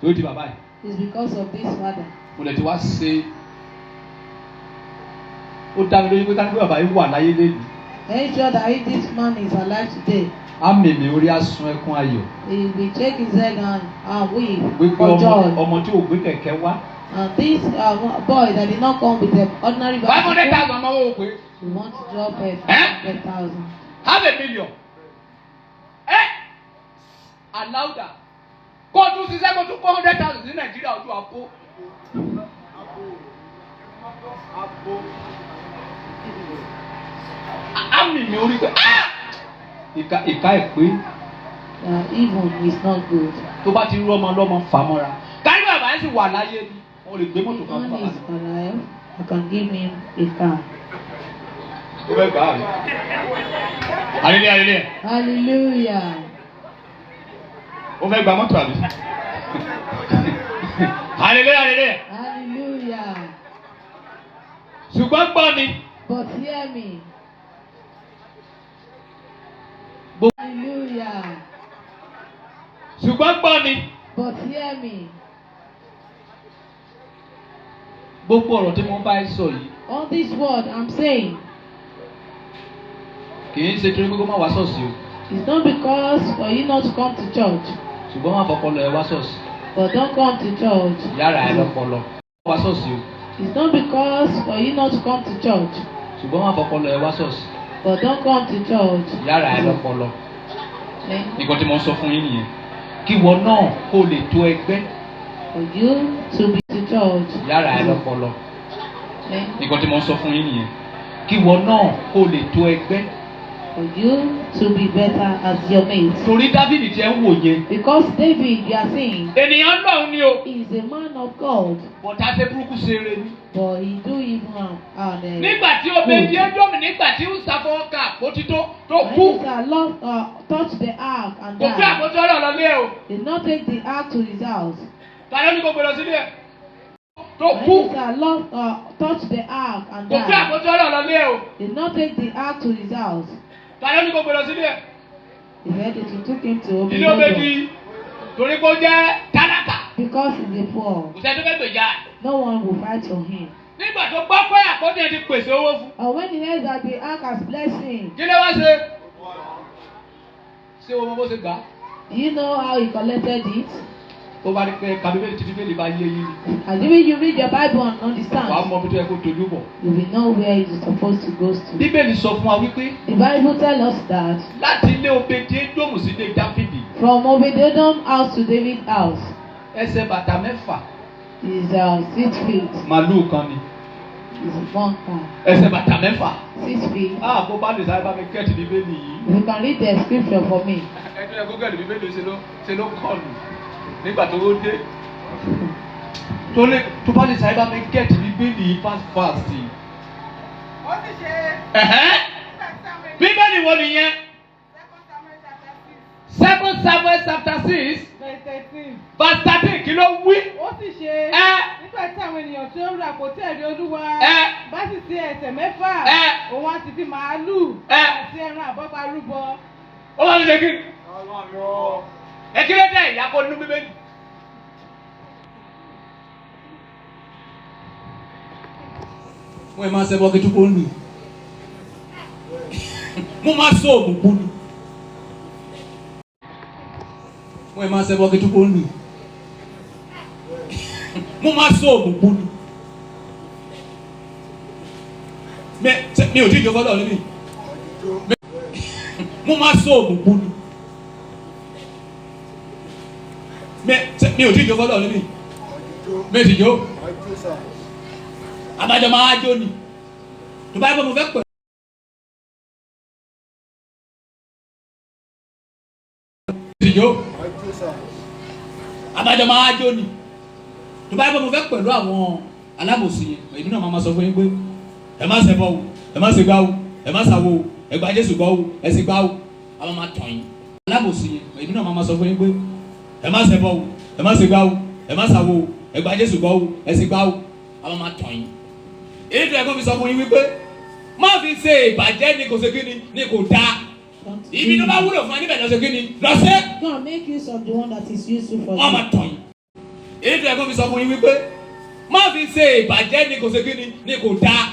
Tó di bàbá yìí. is because of this father. Mo lè ti wá ṣe. Ó dá mi lójú pé ká ní pé bàbá yìí wà láyé lẹ́nu. Make sure that if this man is alive today, Á mèmí orí á sun ẹkún ayọ̀. he will shake his head and weep Wípé for joy. ọmọ tí ò gbé kẹ̀kẹ́ wá. And this boy that did not come with the ordinary 500,000 ọmọ wo pé. we want to drop a Eh? 500,000. Half a million. Aláùdà. Kó o tún ṣiṣẹ́ kó o tún kó 100,000 ní Nàìjíríà ojú àpò. Á mèmí orí pé ìka ẹ̀ pé. Even is not good. Tó bá ti rú ọmọ lọ́mọ fà mọ́ra. Kárí bàbá yẹn sì wà láyé ni. Wọ́n lè gbé mọ́tò kan fún When bàbá he's mi. alive, I can give him a car. Ó fẹ́ gbà á mi. Hallelujah, hallelujah. Hallelujah. Ó fẹ́ gba mọ́tò àbí? Hallelujah, hallelujah. Hallelujah. Ṣùgbọ́n gbọ́ mi. But hear me. Hallelujah. Ṣùgbọ́n gbọ́ mi. But hear me. Gbogbo ọ̀rọ̀ tí mo bá ẹ sọ yìí. All this word I'm saying Kì í ṣe torí pé kó má wá ṣọ́ọ̀ṣì o. is not because for you not to come to church, Ṣùgbọ́n má fọpọlọ ẹ wá ṣọ́ọ̀ṣì. but don't come to church. Yára ẹ lọ́pọlọ. Wá ṣọ́ọ̀ṣì o. It's not because for you not to come to church, Ṣùgbọ́n má fọpọlọ ẹ wá ṣọ́ọ̀ṣì. but don't come to church. Yára ẹ lọ́pọlọ. Eh? Nǹkan tí mo ń sọ fún yín nìyẹn. Kí ìwọ náà kó lè tó ẹgbẹ́. For you to be to church. Yára ẹ lọ́pọlọ. Eh? Nǹkan tí mo ń sọ fún yín nìyẹn. Kí ìwọ náà kó lè tó ẹgbẹ́. For you to be better as your mate. Torí Dáfídì tí ẹ ń wò yẹn. Because David, you are saying, Ènìyàn lọ́hùn ni o. he is a man of God, Bọ̀dá ṣe burúkú ṣe eré ni. but he do evil and Nígbà tí Obedi Édómù nígbà tí ó sàfọwọ́ ka àpótí tó when kú. Israel touched the ark and Kò gbé died, àpótí ọ̀rọ̀ lọ lé o. did not take the ark to his house. Tàlẹ́ ní kò gbé lọ sílé ẹ̀. Tó When kú. Israel touched the ark and Kò gbé died, àpótí ọ̀rọ̀ lọ lé o. did not take the ark to his house. Tàlẹ́ ní kò gbé lọ sílé ẹ̀. He heard it, he took him to Ilé Obed Obedi torí pé ó jẹ́ tálákà. because he's a poor. Kò sẹ́ni tó fẹ́ gbèjà. No one will fight for him. Nígbà tó gbọ́ pé àpótí ẹ̀ ti pèsè owó fún. And when he heard that the ark has blessed him, Kí ló wá ṣe? Ṣé o mọ bó ṣe gbà? do you know how he collected it? Tó bá rí pé kàbíbélì tí bíbélì bá yé yín. And even you read your Bible and Wàá understand, mọ bí tó yẹ kó tojú bọ̀. you will know where it is supposed to go to. Bíbélì sọ fún wa wípé The Bible tells us that láti ilé Obedi Édómù sí ilé Dáfídì. From Obededom house to David's house. Ẹsẹ̀ bàtà mẹ́fà. Is 6 feet. Màlúù kan ni. Is 1 car. Ẹsẹ̀ bàtà mẹ́fà. 6 feet. Bó bá lè sáré bá mi kẹ́ẹ̀tì bíbélì yìí. You can read the scripture for me. Ẹni ẹ̀kọ́ kẹ́ẹ̀tì bíbélì ṣe ló kọlù nígbà tó dé. Tó bá lè sáré bá mi kẹ́ẹ̀tì bíbélì yìí fast. Ó ti ṣe. Bíbélì wo nìyẹn? 2 Samuel chapter 6. Verse 13 kí ló wí? Ó sì ṣe. Nígbà tí àwọn ènìyàn tí ó rà kò tẹ̀lé Olúwa. Bá sì ti ẹsẹ̀ mẹ́fà. Òun á sì fi màálù. Àti ẹran àbọ́pa rúbọ. Ó wá ní ṣe kí? Ẹ kí ló dé ìyá kó nínú bíbélì? Wọ́n máa ṣe bọ́kí tó kó lù. Mo máa sọ òògùn kú ni. Wọ́n máa ṣe bọ́kí tó kó lù. Mo máa sọ òògùn kú ni. Mi ò tí ì jókòó lọ níbí. Mo máa sọ òògùn kú ni. Mi ò tí ì jókòó lọ níbí. Mi ti jó. Abájọ máa jó ni. Tó bá yẹ kó mo fẹ́ pẹ̀. Jó. Abájọ máa jó ni. Tó bá yẹ kó mo fẹ́ pẹ̀lú àwọn alábòsí yẹn. Èmi náà máa sọ fún yín pé ẹ má ṣẹbọ o, ẹ má ṣe gbá o, ẹ má ṣàwo o, ẹ gba Jésù gbọ́ o, ẹ sì gbá o. Àwọn máa tàn yín. Alábòsí yẹn. Èmi náà máa sọ fún yín pé ẹ má ṣẹbọ o, ẹ má ṣe gbá o, ẹ má ṣàwo o, ẹ gba Jésù gbọ́ o, ẹ sì gbá o. Àwọn máa tàn yín. Èyí tó yẹ kó fi sọ fún yín wípé má fi ṣe ìbàjẹ́ ni kò ṣe kí ni kò dáa. Ibi tó bá wúlò fún ẹ níbẹ̀ lọ ṣe kí ni lọ ṣe. God make use of the one that is useful for you. Wọ́n máa tàn yín. Èyí tó yẹ kó fi sọ fún yín wípé má fi ṣe ìbàjẹ́ ni kò ṣe kí ni kò dáa.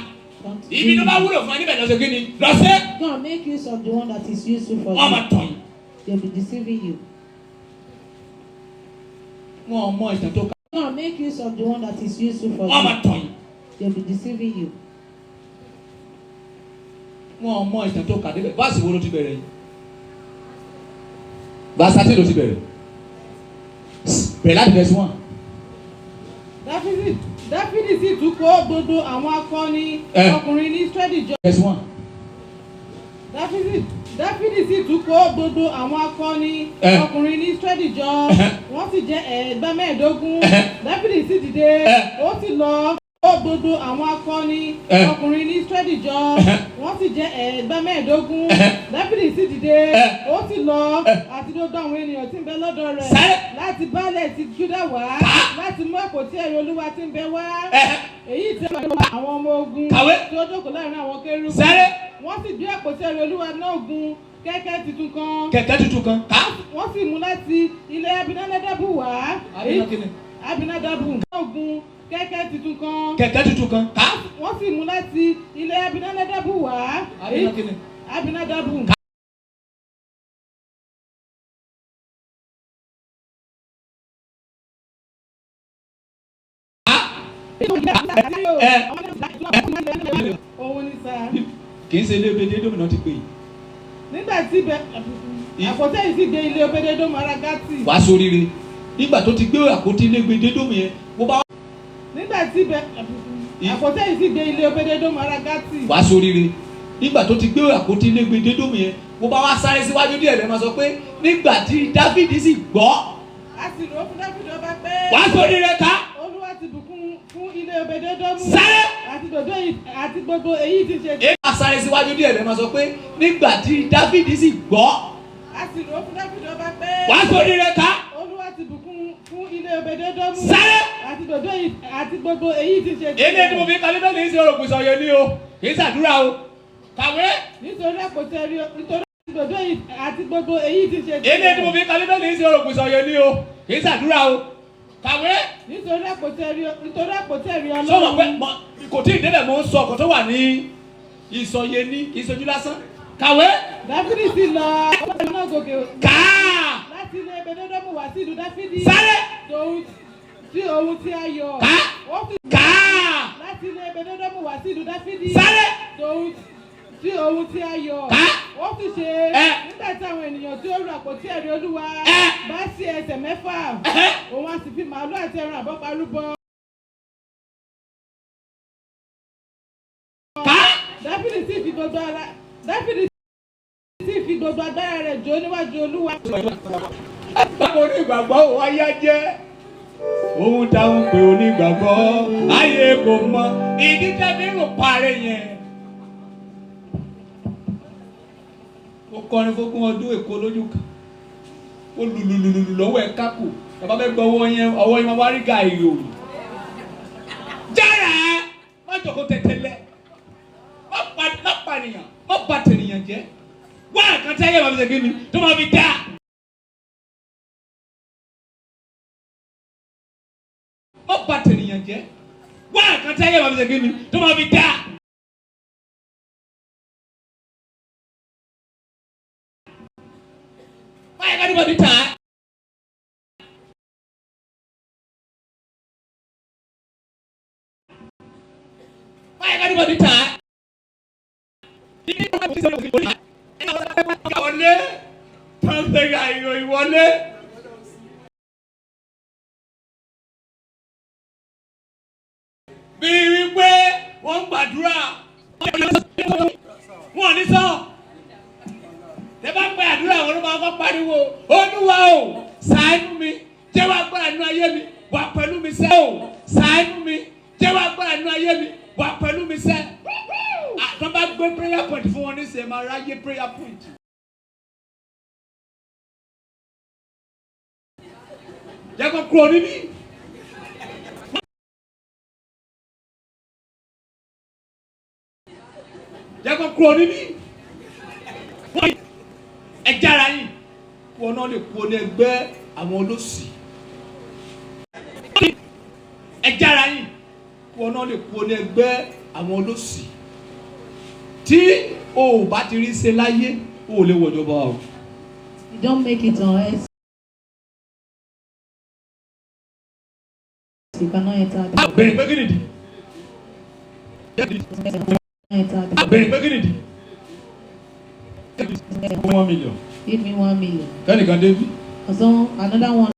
Ibi tó bá wúlò fún ẹ níbẹ̀ lọ ṣe kí ni lọ ṣe. God make use of the one that is useful for you. Wọ́n máa tàn yín. They will be deceiving you. Wọ́n mọ ìtàn tó ká. God make use of the one that is useful for you. Wọ́n máa tàn yín. They will be deceiving you. Wọ́n mọ ìtàn tó ká débẹ̀. Báàsì wo ló ti bẹ̀rẹ̀ yìí? Báàsì ló ti bẹ̀rẹ̀. Bẹ̀rẹ̀ láti verse 1. Dáfídì sì tún kó gbogbo àwọn akọni ọkùnrin ní Ísírẹ́lì jọ. Verse 1. Dáfídì sì tún kó gbogbo àwọn akọni ọkùnrin ní Ísírẹ́lì jọ. Wọ́n sì jẹ́ 15. Dáfídì sì dìde, ó sì lọ kó gbogbo àwọn akọni ọkùnrin ní Ísírẹ́lì jọ. Wọ́n sì jẹ́ 15. Dáfídì sì dìde, ó sì lọ àti gbogbo àwọn ènìyàn tí ń bẹ lọ́dọ̀ rẹ̀ láti baálẹ̀ ti Júdà wá láti mú àpótí ẹ̀rí Olúwa tí ń bẹ wá. Èyí tí àwọn ọmọ ogun tí ó jókòó láàrin àwọn kérúbù. Wọ́n sì gbé àpótí ẹ̀rí Olúwa náà gun kẹ̀kẹ́ tuntun kan. Kẹ̀kẹ́ tuntun kan. Wọ́n sì mú láti ilé Abinadabo wá. Abinadabo náà gun kẹ̀kẹ́ tuntun kan. Kẹ̀kẹ́ tuntun kan. Wọ́n sì mú láti ilé Abinadabo wá. Abinadabo. Kì í ṣe ilé Obededom náà ti pè é. Nígbà tí àpótí yìí sì gbé ilé Obededom ará Gátì. Wàá sóríire. Nígbà tó ti gbé àpótí ilé Obededom yẹn, mo bá. Nígbà tí àpótí yìí sì gbé ilé Obededom ará Gátì. Wàá sóríire. Nígbà tó ti gbé àpótí ilé Obededom yẹn, mo bá wá sáré síwájú díẹ̀ lẹ́ẹ̀ máa sọ pé nígbà tí Dáfídì sì gbọ́. A sì rò fún Dáfídì ọba pé. Wàá sóríire ká. Olúwa ti bùkún fún ilé Obededom. Sáré. Àti gbogbo èyí ti ṣe. Èyí máa sáré síwájú díẹ̀ lẹ́ẹ̀ máa sọ pé nígbà tí Dáfídì sì gbọ́. A sì rò fún Dáfídì ọba pé. Wàá sóríire ká. Olúwa ti bùkún fún ilé Obededom. Sáré. Àti gbogbo èyí ti ṣe. Èdè tí mo fi kalẹ́ bẹ́ẹ̀ ní í ṣe òrògùn ìsọ̀yẹ ni o, kì í ṣàdúrà o. Kàwé. Nítorí àpótí ẹ̀rí àti gbogbo èyí ti ṣe. Èdè tí mo fi kalẹ́ bẹ́ẹ̀ ní í ṣe òrògùn ìsọ̀yẹ ni o, kì í ṣàdúrà o. Kàwé. Nítorí àpótí ẹ̀rí Ọlọ́run. Sọ̀rọ̀ pé kò tí ì débẹ̀ mo ń sọ ọkọ̀ tó wà ní ìsọ̀yẹ ní ìsojú lásán. Kàwé. Dáfídì sì lọ ọlọ́run náà gòkè. Káà. Láti ilé Obededom wá sí ìlú Dáfídì. Sáré. Ohun tí a yọ. Káà. Láti ilé Obededom wá sí ìlú Dáfídì. Sáré. sí ohun tí a yọ. Ó sì ṣe nígbà tí àwọn ènìyàn tí ó rú àpótí ẹ̀rí Olúwa bá sí ẹsẹ̀ 6, òun á sì fi màálù àti ẹran àbọ́pa rúbọ. Dáfídì sì fi gbogbo agbára rẹ̀ jó níwájú Olúwa. Báwo ni ìgbàgbọ́ òun ayá jẹ́? Ohun táwọn pè onígbàgbọ́ ayé kò mọ ìdí tẹ́bí rò parẹ́ yẹn. Ó kọrin fógún ọdún Èkó lójú kan. Ó lùlùlùlù lọ́wọ́ ẹ̀ kákò. Bàbá fẹ́ gbọ́ ọwọ́ yẹn máa wá rí gàì òòlù. Jára! Má jòkó tẹ̀tẹ̀lẹ̀. Má pànìyàn. Má bà tènìyàn jẹ́. Wá àkàntẹ́ ayé máa fi ṣe kí ni tó máa fi dá. Má bà tènìyàn jẹ́. Wá àkàntẹ́ ayé máa fi ṣe kí ni tó máa fi dá. Why everybody tired? Why everybody tired? Ìwọlé, tọ́sẹ̀gà ìwọlé. Bí wípé wọ́n gbàdúrà, wọ́n ní sọ. Tẹ́ bá pẹ́ àdúrà wọn ló máa kọ́ pariwo, Olúwa o, ṣàánú mi, jẹ́ wá gbára nínú ayé mi, wà pẹ̀lú mi sẹ́ o, ṣàánú mi, jẹ́ wá gbára nínú ayé mi, wà pẹ̀lú mi sẹ́. Àtọ́ bá gbé prayer point fún wọn ní sẹ́ máa ráyé prayer point. Jẹ́ kó kúrò níbí. Jẹ́ kó kúrò níbí. Ẹ jára yín wọn náà lè kú ní ẹgbẹ́ àwọn olóṣì. Ẹ jára yín wọn náà lè kú ní ẹgbẹ́ àwọn olóṣì. Tí o ò bá ti rí ṣe láyé o ò lè wọ̀jọba o. You don't make it on earth. You cannot enter the Bẹ̀rẹ̀ pé kí nìdí? Bẹ̀rẹ̀ pé kí nìdí? 1 million. Give me 1 million. Kẹ́nìkan David. So another one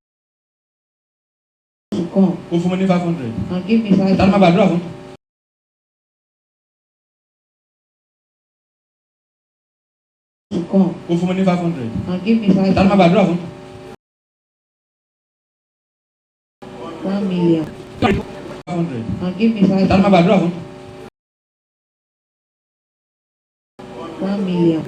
to come. Ó fún mi ní 500. And give me 500. Tani máa gbàdúrà fún? To come. Ó fún mi ní 500. And give me 500. Tani máa gbàdúrà fún? 1 million. 500. And give me 500. Tani máa gbàdúrà fún? 1 million.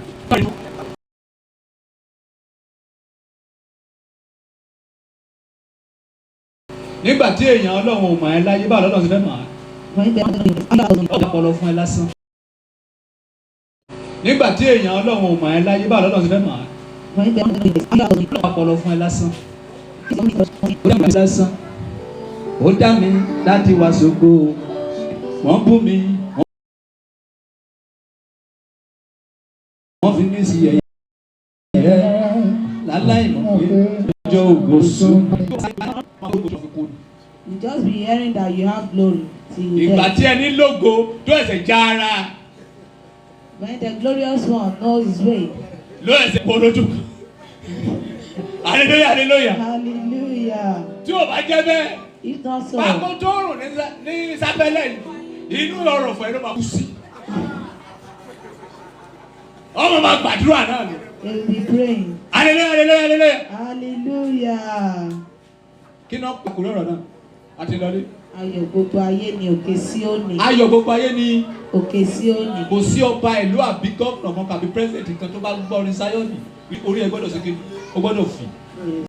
Nígbà tí èèyàn Ọlọ́run ò mọ̀ ẹ́ láyé báwo lọ́dọ̀ ti fẹ́ mọ̀ ẹ́? Ọpọlọ fún ẹ lásán. Nígbà tí èèyàn Ọlọ́run ò mọ̀ ẹ́ láyé báwo lọ́dọ̀ ti fẹ́ mọ̀ ẹ́? Ọpọlọ fún ẹ lásán. Ó dá mi lásán. Ó dá mi láti wá sógo. Wọ́n bú mi. Wọ́n fi mí sí ẹ̀yẹ. Láláì mọ̀ pé ọjọ́ ògo sùn. You just be hearing that you have glory till you Ìgbà death. tí ẹni lógo tó ẹsẹ̀ já ara. When the glorious one knows his way. Ló ẹsẹ̀ pọ̀ lójú. Hallelujah, hallelujah. Hallelujah. Tí o bá jẹ́ bẹ́ẹ̀. If not so. Báwo tó rùn ní sábẹ́lẹ̀ yìí, inú ọ̀rọ̀ fún ẹ ló máa kú sí. Ọmọ máa gbàdúrà náà ni. They will be praying. Hallelujah, hallelujah, hallelujah. Hallelujah. Kí náà pàkúrẹ́ ọ̀rọ̀ náà? Àti lọlé. Ayọ̀ gbogbo ayé ni òkè Síónì. Ayọ̀ gbogbo ayé ni. Òkè Síónì. Kò sí ọba ìlú àbí gómìnà kan kàbí pírẹ́sidẹ̀ntì kan tó bá gbọ́ orin Sáyọ́nì. Orí ẹ gbọ́dọ̀ ṣe kí o gbọ́dọ̀ fì.